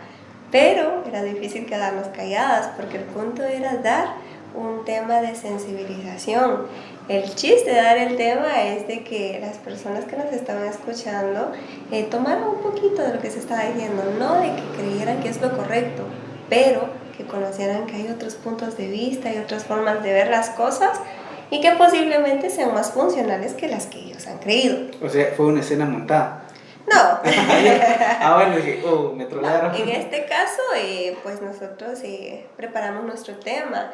pero era difícil quedarnos calladas, porque el punto era dar un tema de sensibilización. El chiste de dar el tema es de que las personas que nos estaban escuchando tomaran un poquito de lo que se estaba diciendo, no de que creyeran que es lo correcto, pero que conocieran que hay otros puntos de vista y otras formas de ver las cosas y que posiblemente sean más funcionales que las que ellos han creído. O sea, fue una escena montada. No. Bueno, dije, me trolearon. No, en este caso, pues nosotros preparamos nuestro tema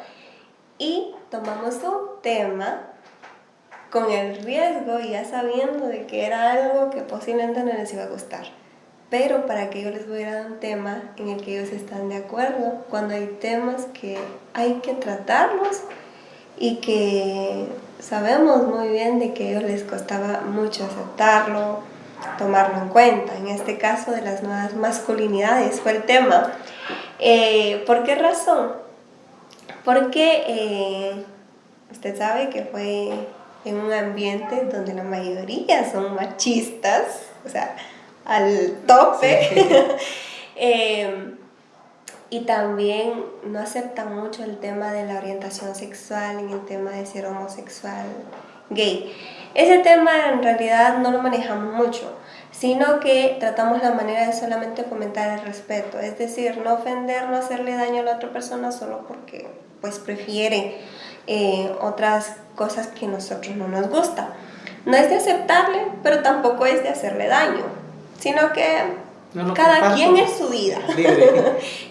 y tomamos un tema con el riesgo y ya sabiendo de que era algo que posiblemente no les iba a gustar. Pero para que yo les voy a dar un tema en el que ellos están de acuerdo, cuando hay temas que hay que tratarlos y que sabemos muy bien de que a ellos les costaba mucho aceptarlo, tomarlo en cuenta. En este caso de las nuevas masculinidades fue el tema. ¿Por qué razón? Porque usted sabe que fue en un ambiente donde la mayoría son machistas, o sea, al tope. Sí. Y también no aceptan mucho el tema de la orientación sexual y el tema de ser homosexual, gay. Ese tema en realidad no lo manejamos mucho, sino que tratamos la manera de solamente fomentar el respeto, es decir, no ofender, no hacerle daño a la otra persona solo porque pues prefiere otras cosas que a nosotros no nos gusta. No es de aceptarle, pero tampoco es de hacerle daño, sino que cada quien es su vida.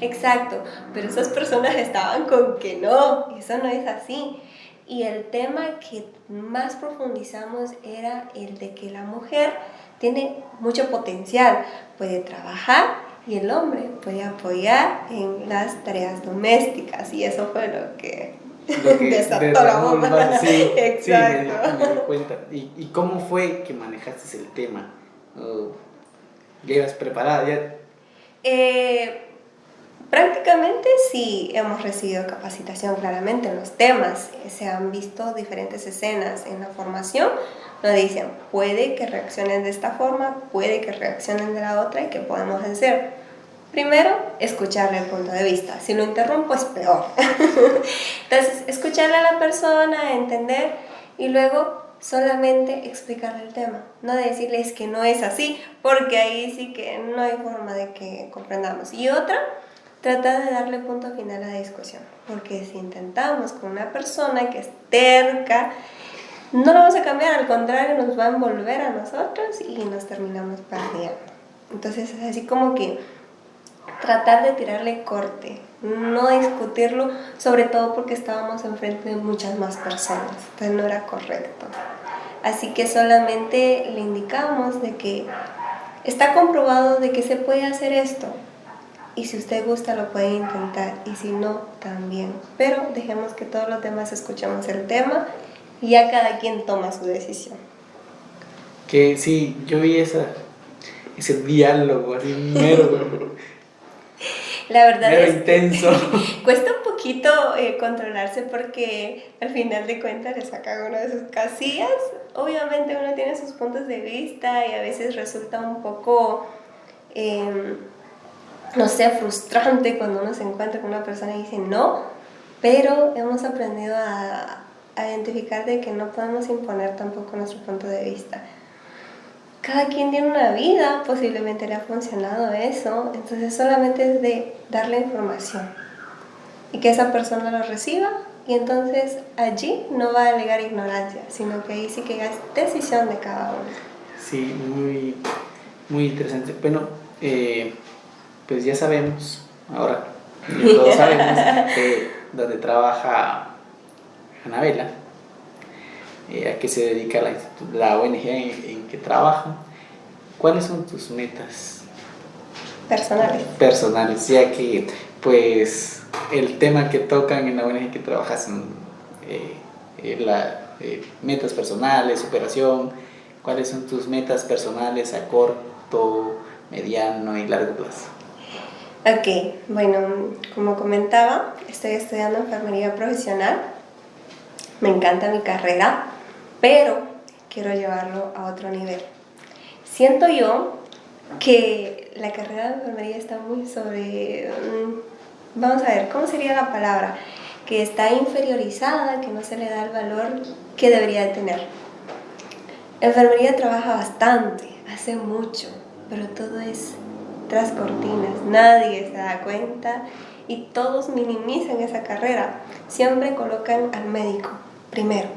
Exacto, pero esas personas estaban con que no, eso no es así. Y el tema que más profundizamos era el de que la mujer tiene mucho potencial, puede trabajar y el hombre puede apoyar en las tareas domésticas, y eso fue lo que desató la bomba. Sí, exacto. Sí, me di cuenta. ¿Y cómo fue que manejaste el tema? ¿Ya ibas preparada? Prácticamente sí hemos recibido capacitación claramente en los temas. Se han visto diferentes escenas en la formación. Nos dicen, puede que reaccionen de esta forma, puede que reaccionen de la otra, y qué podemos hacer. Primero, escucharle el punto de vista. Si lo interrumpo es peor. Entonces, escucharle a la persona, entender, y luego solamente explicarle el tema. No decirles que no es así, porque ahí sí que no hay forma de que comprendamos. Y otra, tratar de darle punto final a la discusión. Porque si intentamos con una persona que es terca, no lo vamos a cambiar, al contrario, nos va a envolver a nosotros y nos terminamos perdiendo. Entonces es así como que tratar de tirarle corte, no discutirlo, sobre todo porque estábamos enfrente de muchas más personas, entonces no era correcto. Así que solamente le indicamos de que está comprobado de que se puede hacer esto, y si usted gusta lo puede intentar, y si no, también. Pero dejemos que todos los demás escuchemos el tema y ya cada quien toma su decisión. Que sí, yo vi ese diálogo así mero. La verdad mero es intenso. Cuesta un poquito controlarse, porque al final de cuentas le sacan uno de sus casillas. Obviamente uno tiene sus puntos de vista y a veces resulta un poco, no sé, frustrante cuando uno se encuentra con una persona y dice no, pero hemos aprendido a identificar de que no podemos imponer tampoco nuestro punto de vista. Cada quien tiene una vida, posiblemente le ha funcionado eso, entonces solamente es de darle información y que esa persona lo reciba y entonces allí no va a alegar ignorancia, sino que ahí sí que es decisión de cada uno. Sí, muy interesante. Bueno, pues ya sabemos, ahora ya todos sabemos dónde trabaja Anabela, a qué se dedica la ONG en que trabaja. ¿Cuáles son tus metas personales? Ya que pues el tema que tocan en la ONG que trabajas son metas personales, superación. ¿Cuáles son tus metas personales a corto, mediano y largo plazo? Ok, bueno, como comentaba, estoy estudiando enfermería profesional. Me encanta mi carrera, pero quiero llevarlo a otro nivel. Siento yo que la carrera de enfermería está muy vamos a ver, ¿cómo sería la palabra? Que está inferiorizada, que no se le da el valor que debería de tener. La enfermería trabaja bastante, hace mucho, pero todo es tras cortinas, nadie se da cuenta y todos minimizan esa carrera. Siempre colocan al médico primero.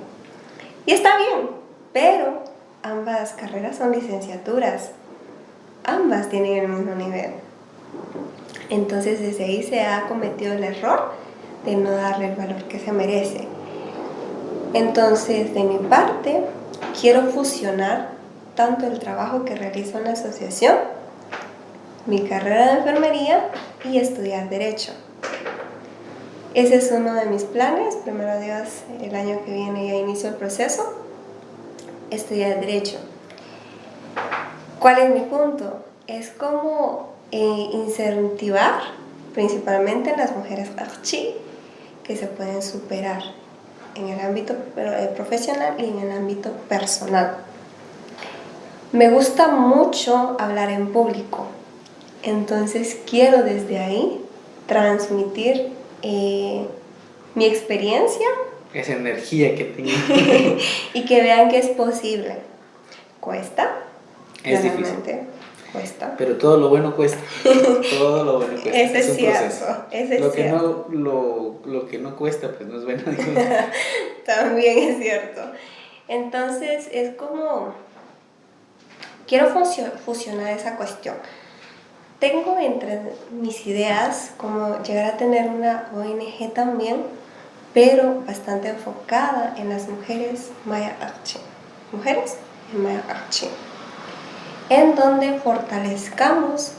Y está bien, pero ambas carreras son licenciaturas, ambas tienen el mismo nivel. Entonces desde ahí se ha cometido el error de no darle el valor que se merece. Entonces, de mi parte, quiero fusionar tanto el trabajo que realizo en la asociación, mi carrera de enfermería y estudiar Derecho. Ese es uno de mis planes. Primero Dios, el año que viene ya inicio el proceso, estudiar Derecho. ¿Cuál es mi punto? Es como incentivar principalmente en las mujeres archi que se pueden superar en el ámbito profesional y en el ámbito personal. Me gusta mucho hablar en público, entonces quiero desde ahí transmitir mi experiencia, esa energía que tengo. y que vean que es posible. Cuesta, es realmente difícil. Cuesta. Pero todo lo bueno cuesta. Todo lo bueno cuesta. Ese es un cierto, proceso. ese es Lo que cierto. lo que no cuesta, pues no es bueno. También es cierto. Entonces es como quiero fusionar esa cuestión. Tengo entre mis ideas como llegar a tener una ONG también, pero bastante enfocada en las mujeres Maya Archi. Mujeres en Maya Archi. En donde fortalezcamos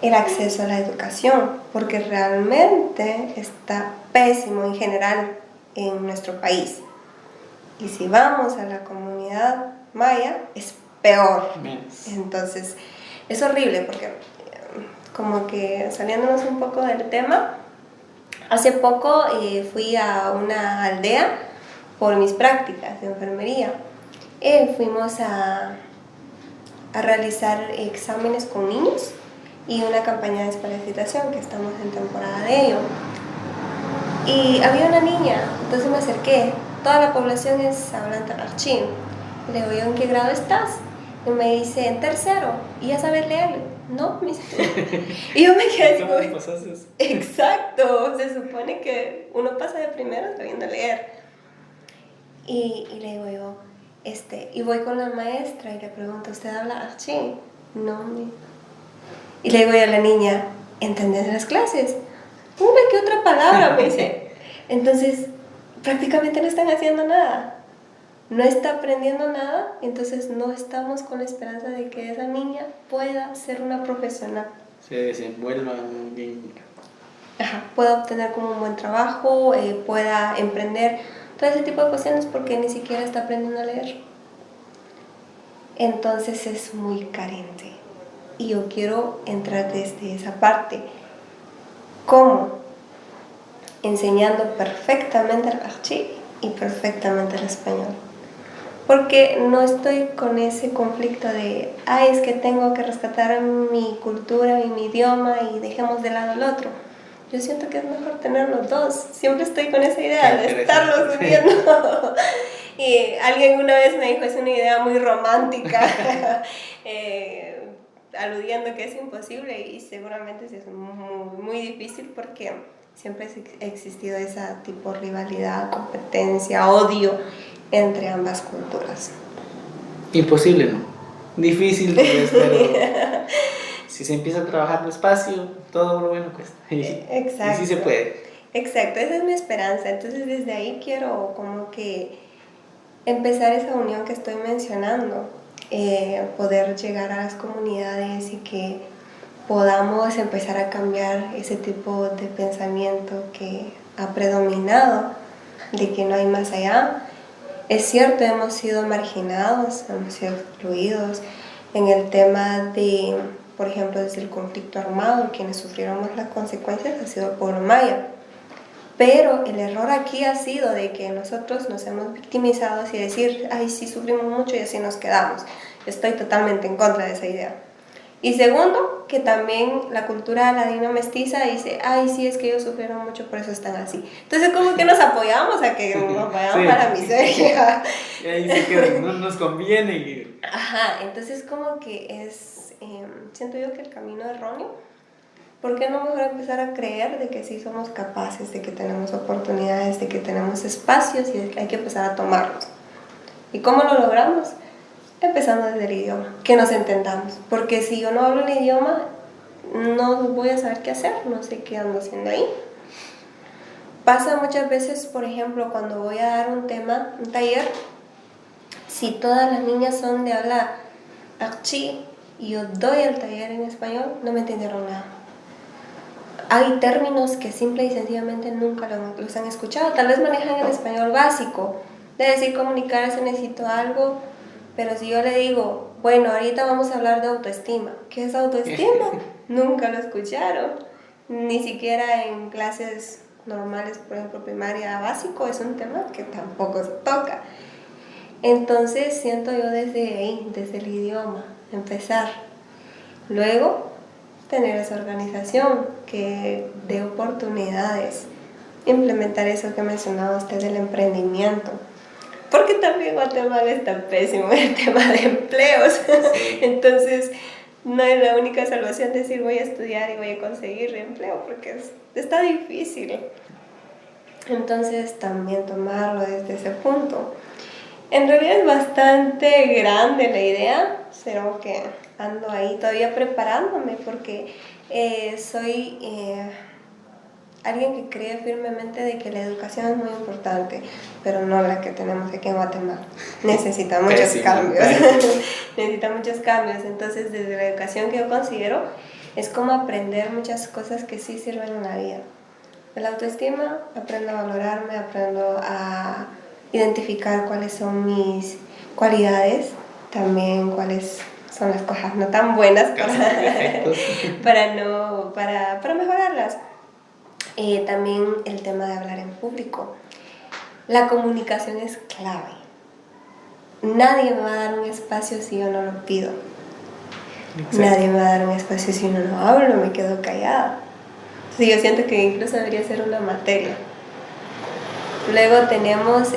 el acceso a la educación, porque realmente está pésimo en general en nuestro país. Y si vamos a la comunidad maya, es peor. Entonces, es horrible porque, como que saliéndonos un poco del tema, hace poco fui a una aldea por mis prácticas de enfermería. Fuimos a realizar exámenes con niños y una campaña de desparasitación, que estamos en temporada de ello. Y había una niña, entonces me acerqué. Toda la población es hablante archín. Le digo, ¿en qué grado estás? Y me dice, en tercero. ¿Y ya sabes leer? No, me dice. Y yo me quedé así como... Exacto, se supone que uno pasa de primero sabiendo leer. Y le digo yo, y voy con la maestra y le pregunto, ¿usted habla archín? No, y le digo yo a la niña, ¿entendés las clases? Una que otra palabra, me dice. Entonces, prácticamente no están haciendo nada. No está aprendiendo nada, entonces no estamos con la esperanza de que esa niña pueda ser una profesional. Se desenvuelva bien. Ajá, pueda obtener como un buen trabajo, pueda emprender, todo ese tipo de cuestiones, porque ni siquiera está aprendiendo a leer. Entonces es muy carente. Y yo quiero entrar desde esa parte. ¿Cómo? Enseñando perfectamente el archi y perfectamente el español. Porque no estoy con ese conflicto de, es que tengo que rescatar mi cultura y mi idioma y dejemos de lado el otro. Yo siento que es mejor tener los dos. Siempre estoy con esa idea de estarlos uniendo. Y alguien una vez me dijo, es una idea muy romántica, aludiendo que es imposible, y seguramente es muy, muy difícil porque siempre ha existido esa tipo de rivalidad, competencia, odio entre ambas culturas. Imposible, ¿no? Difícil, tal vez, pero si se empieza a trabajar despacio, todo lo bueno cuesta. Exacto. Y sí se puede. Exacto, esa es mi esperanza. Entonces desde ahí quiero como que empezar esa unión que estoy mencionando, poder llegar a las comunidades y que podamos empezar a cambiar ese tipo de pensamiento que ha predominado, de que no hay más allá. Es cierto, hemos sido marginados, hemos sido excluidos en el tema de, por ejemplo, desde el conflicto armado, quienes sufrieron más las consecuencias ha sido el pueblo maya. Pero el error aquí ha sido de que nosotros nos hemos victimizado y decir, ay, sí, sufrimos mucho y así nos quedamos. Estoy totalmente en contra de esa idea. Y segundo, que también la cultura ladino mestiza dice, ay, sí, es que ellos sufrieron mucho, por eso están así. Entonces, como que nos apoyamos a que nos vayamos Sí. a la miseria. Y ahí se queda, no nos conviene. Ajá, entonces como que es, siento yo que el camino erróneo. ¿Por qué no mejor empezar a creer de que sí somos capaces, de que tenemos oportunidades, de que tenemos espacios y de que hay que empezar a tomarlos? ¿Y cómo lo logramos? Empezando desde el idioma, que nos entendamos. Porque si yo no hablo el idioma, no voy a saber qué hacer, no sé qué ando haciendo ahí. Pasa muchas veces, por ejemplo, cuando voy a dar un tema, un taller, si todas las niñas son de habla archi y yo doy el taller en español, no me entendieron nada. Hay términos que simple y sencillamente nunca los han escuchado. Tal vez manejan el español básico, de decir comunicarse, necesito algo, pero si yo le digo, bueno, ahorita vamos a hablar de autoestima. ¿Qué es autoestima? Nunca lo escucharon. Ni siquiera en clases normales, por ejemplo, primaria básico, es un tema que tampoco se toca. Entonces siento yo desde ahí, desde el idioma, empezar. Luego, tener esa organización que dé oportunidades, implementar eso que mencionaba usted del emprendimiento, porque también Guatemala está pésimo en el tema de empleos. Entonces no es la única salvación decir voy a estudiar y voy a conseguir empleo, porque está difícil. Entonces también tomarlo desde ese punto. En realidad es bastante grande la idea, pero que ando ahí todavía preparándome porque soy alguien que cree firmemente de que la educación es muy importante, pero no la que tenemos aquí en Guatemala. Necesita muchos cambios. Necesita muchos cambios. Entonces, desde la educación que yo considero, es como aprender muchas cosas que sí sirven en la vida. La autoestima, aprendo a valorarme, aprendo a identificar cuáles son mis cualidades, también cuáles son las cosas no tan buenas para mejorarlas. También el tema de hablar en público. La comunicación es clave. Nadie me va a dar un espacio si yo no lo pido. Exacto. Nadie me va a dar un espacio si yo no hablo, me quedo callada. Sí, yo siento que incluso debería ser una materia. Luego tenemos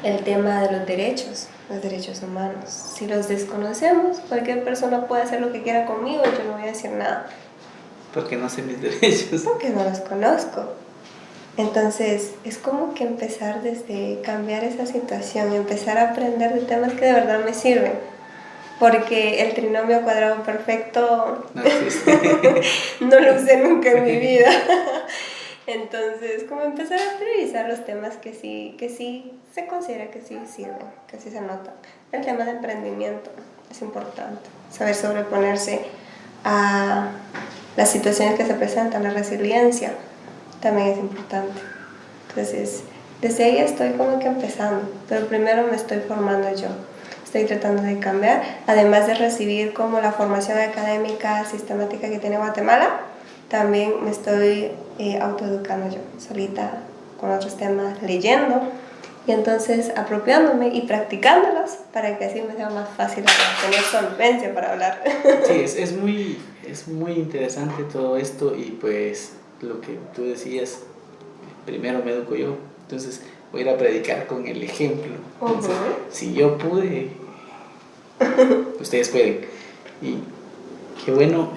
el tema de los derechos humanos. Si los desconocemos, cualquier persona puede hacer lo que quiera conmigo y yo no voy a decir nada. Porque no sé mis derechos. Porque no los conozco. Entonces, es como que empezar desde cambiar esa situación, empezar a aprender de temas que de verdad me sirven. Porque el trinomio cuadrado perfecto no existe. No lo usé nunca en mi vida. Entonces, como empezar a priorizar los temas que sí se considera que sí sirven, que sí se notan. El tema de emprendimiento es importante. Saber sobreponerse a las situaciones que se presentan, la resiliencia también es importante. Entonces, desde ahí estoy como que empezando, pero primero me estoy formando yo. Estoy tratando de cambiar, además de recibir como la formación académica sistemática que tiene Guatemala, también me estoy autoeducando yo, solita, con otros temas, leyendo, y entonces apropiándome y practicándolos para que así me sea más fácil tener solvencia para hablar. Sí, es muy interesante todo esto y pues lo que tú decías, primero me educo yo, entonces voy a ir a predicar con el ejemplo. Entonces, si yo pude, ustedes pueden. Y qué bueno,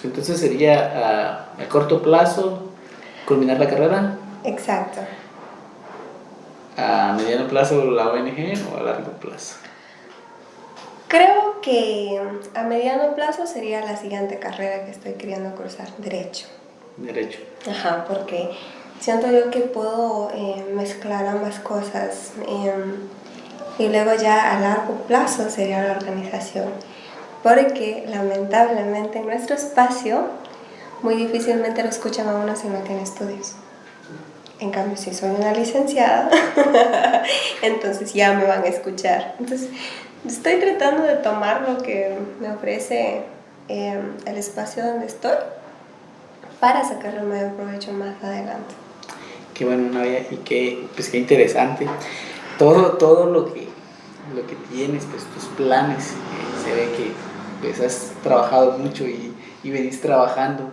Pues entonces sería a corto plazo culminar la carrera, Exacto. a mediano plazo la ONG o a largo plazo. Creo que a mediano plazo sería la siguiente carrera que estoy queriendo cursar, Derecho. Derecho. Ajá, porque siento yo que puedo mezclar ambas cosas. Y luego ya a largo plazo sería la organización. Porque lamentablemente en nuestro espacio muy difícilmente lo escuchan a uno si no tiene estudios. En cambio, si soy una licenciada, entonces ya me van a escuchar. Entonces, estoy tratando de tomar lo que me ofrece el espacio donde estoy para sacarle el mayor provecho más adelante. Qué bueno, Navia, y qué interesante. Todo lo que tienes, pues tus planes, se ve que pues has trabajado mucho y venís trabajando.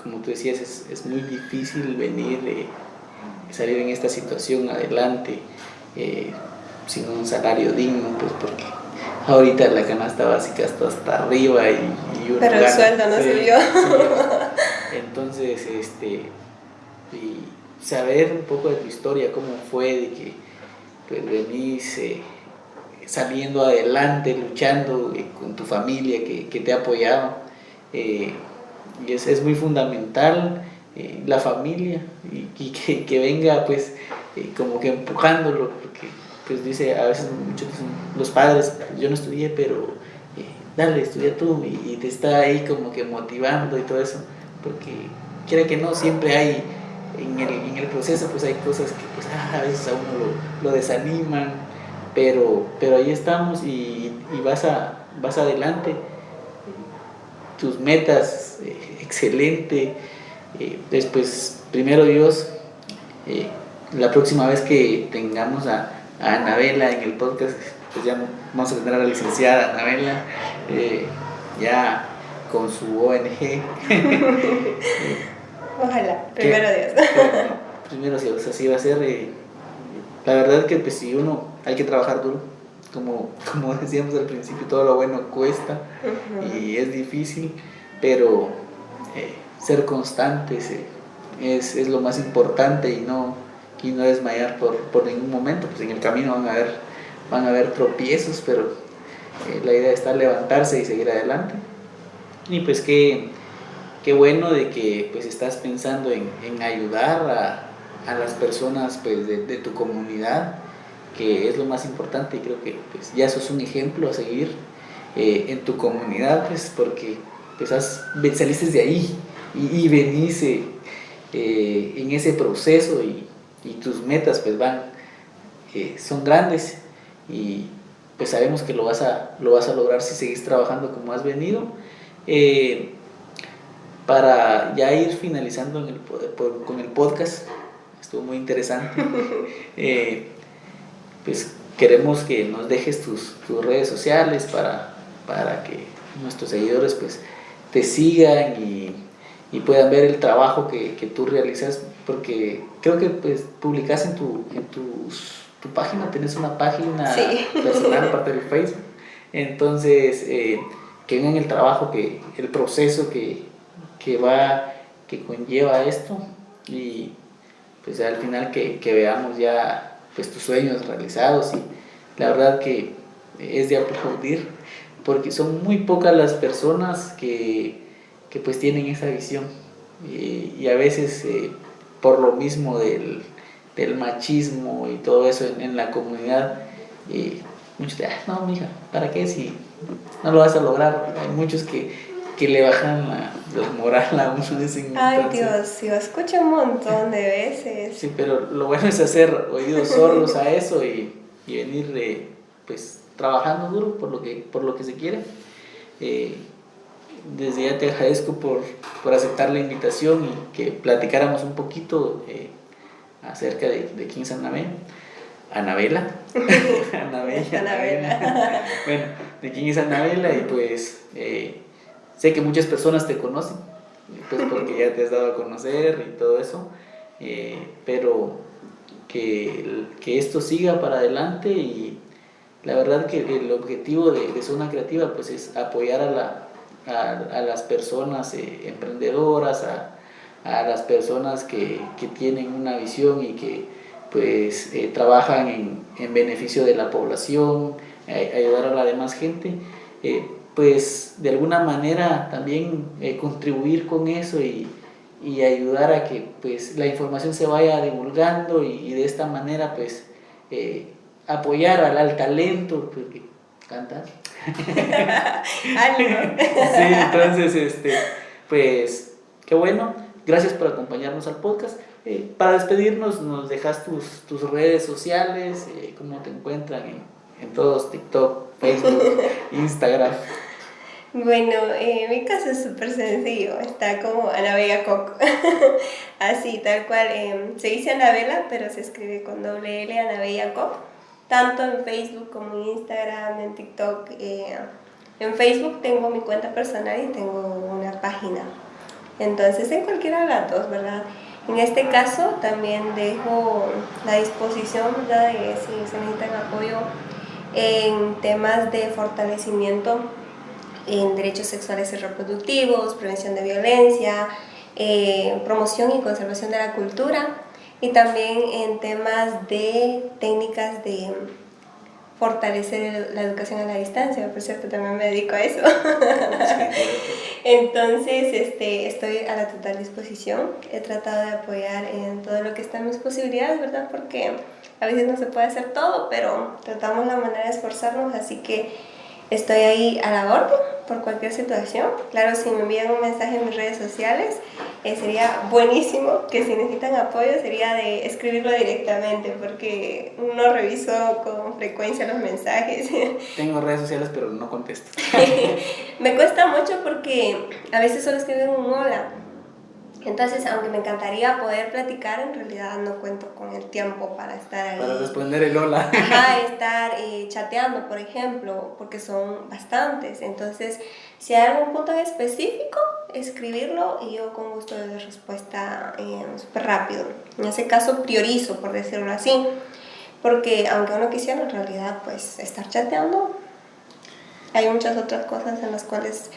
Como tú decías, es muy difícil venir, salir en esta situación adelante sin un salario digno, pues porque ahorita la canasta básica está hasta arriba y uno pero el sueldo no subió. Entonces, y saber un poco de tu historia, cómo fue de que pues venís saliendo adelante, luchando con tu familia que te ha apoyado. Y es muy fundamental la familia y que venga pues como que empujándolo, porque pues dice, a veces muchos dicen, los padres, yo no estudié, pero dale, estudia tú, y te está ahí como que motivando y todo eso, porque quiera que no, siempre hay en el proceso, pues hay cosas que pues a veces a uno lo desaniman, pero ahí estamos y vas adelante, tus metas, excelente. Después, primero Dios, la próxima vez que tengamos a Anabela en el podcast, pues ya vamos a tener a la licenciada Anabela, ya con su ONG. Ojalá, primero Dios. Primero Dios, así va a ser. La verdad es que pues, si uno hay que trabajar duro, como decíamos al principio, todo lo bueno cuesta. Uh-huh. Y es difícil, pero ser constantes es lo más importante y no desmayar por ningún momento. Pues en el camino van a haber tropiezos, pero la idea está levantarse y seguir adelante. Y pues qué bueno de que pues estás pensando en ayudar a las personas pues de tu comunidad, que es lo más importante, y creo que pues ya sos un ejemplo a seguir en tu comunidad, pues porque pues saliste de ahí y venís en ese proceso y tus metas pues son grandes, y pues sabemos que lo vas a lograr si seguís trabajando como has venido. Para ya ir finalizando con el podcast, estuvo muy interesante. Pues queremos que nos dejes tus redes sociales para que nuestros seguidores pues te sigan y puedan ver el trabajo que tú realizas, porque creo que pues publicas en tu página, tienes una página sí. personal aparte del Facebook, entonces que vean el trabajo, el proceso que conlleva esto, y pues al final que veamos ya pues tus sueños realizados, y la verdad que es de aplaudir, porque son muy pocas las personas que pues tienen esa visión, y a veces por lo mismo del machismo y todo eso en la comunidad, muchos dicen, no mija, ¿para qué si no lo vas a lograr? Hay muchos que le bajan la moral a uno. Ay Dios, yo escucho un montón de veces. Sí, pero lo bueno es hacer oídos sordos a eso y venir pues trabajando duro por lo que se quiere. Desde ya te agradezco por aceptar la invitación y que platicáramos un poquito acerca de quién es Anabela. Anabela. Bueno, de quién es Anabela, y pues sé que muchas personas te conocen, pues porque ya te has dado a conocer y todo eso, pero que esto siga para adelante, y la verdad que el objetivo de Zona Creativa pues es apoyar a las personas emprendedoras, a las personas que tienen una visión y que pues trabajan en beneficio de la población, ayudar a la demás gente, pues de alguna manera también contribuir con eso y ayudar a que pues la información se vaya divulgando y de esta manera pues apoyar al talento, porque cantas. Sí, entonces pues qué bueno, gracias por acompañarnos al podcast. Para despedirnos, nos dejas tus redes sociales, cómo te encuentran en todos, TikTok, Facebook, Instagram. Bueno, mi caso es súper sencillo, está como Anabella Coco, así tal cual, se dice Anabela, pero se escribe con doble L, Anabella Coco, tanto en Facebook como en Instagram, en TikTok. En Facebook tengo mi cuenta personal y tengo una página, entonces en cualquiera de las dos, ¿verdad? En este caso también dejo la disposición, ¿verdad?, de si se necesitan apoyo en temas de fortalecimiento en derechos sexuales y reproductivos, prevención de violencia, promoción y conservación de la cultura, y también en temas de técnicas de fortalecer la educación a la distancia. Por cierto, también me dedico a eso. Entonces, estoy a la total disposición. He tratado de apoyar en todo lo que está en mis posibilidades, ¿verdad? Porque a veces no se puede hacer todo, pero tratamos la manera de esforzarnos, así que estoy ahí a la orden por cualquier situación. Claro, si me envían un mensaje en mis redes sociales, sería buenísimo, que si necesitan apoyo sería de escribirlo directamente, porque no reviso con frecuencia los mensajes. Tengo redes sociales, pero no contesto. Me cuesta mucho porque a veces solo escriben un hola. Entonces, aunque me encantaría poder platicar, en realidad no cuento con el tiempo para estar ahí. Para responder el hola. Ajá, estar chateando, por ejemplo, porque son bastantes. Entonces, si hay algún punto en específico, escribirlo y yo con gusto doy respuesta súper rápido. En ese caso, priorizo, por decirlo así. Porque aunque uno quisiera, en realidad, pues, estar chateando, hay muchas otras cosas en las cuales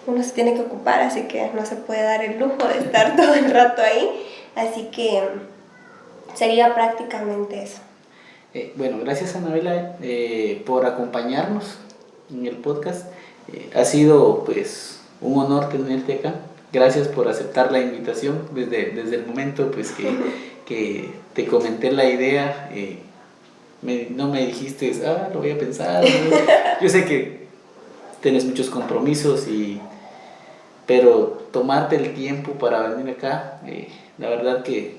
uno se tiene que ocupar, así que no se puede dar el lujo de estar todo el rato ahí, así que sería prácticamente eso. Bueno, gracias Anabela por acompañarnos en el podcast. Ha sido pues un honor tenerte acá. Gracias por aceptar la invitación desde el momento pues que te comenté la idea. No me dijiste, lo voy a pensar. Yo sé que tienes muchos compromisos pero tomarte el tiempo para venir acá, la verdad que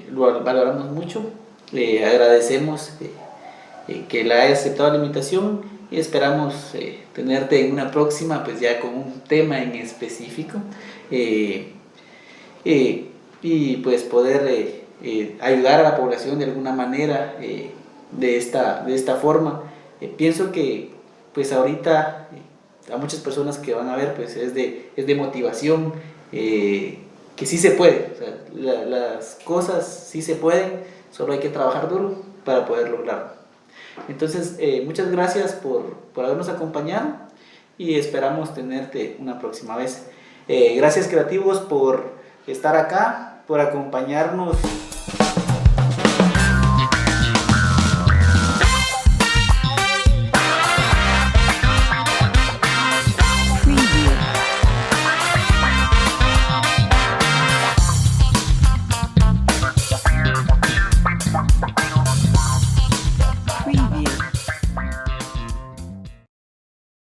lo valoramos mucho. Agradecemos que la hayas aceptado la invitación y esperamos tenerte en una próxima, pues ya con un tema en específico, y pues poder ayudar a la población de alguna manera de esta forma. Pienso que pues ahorita a muchas personas que van a ver pues es de motivación, que sí se puede, o sea, las cosas sí se pueden, solo hay que trabajar duro para poder lograrlo. Entonces muchas gracias por habernos acompañado y esperamos tenerte una próxima vez. Gracias creativos por estar acá, por acompañarnos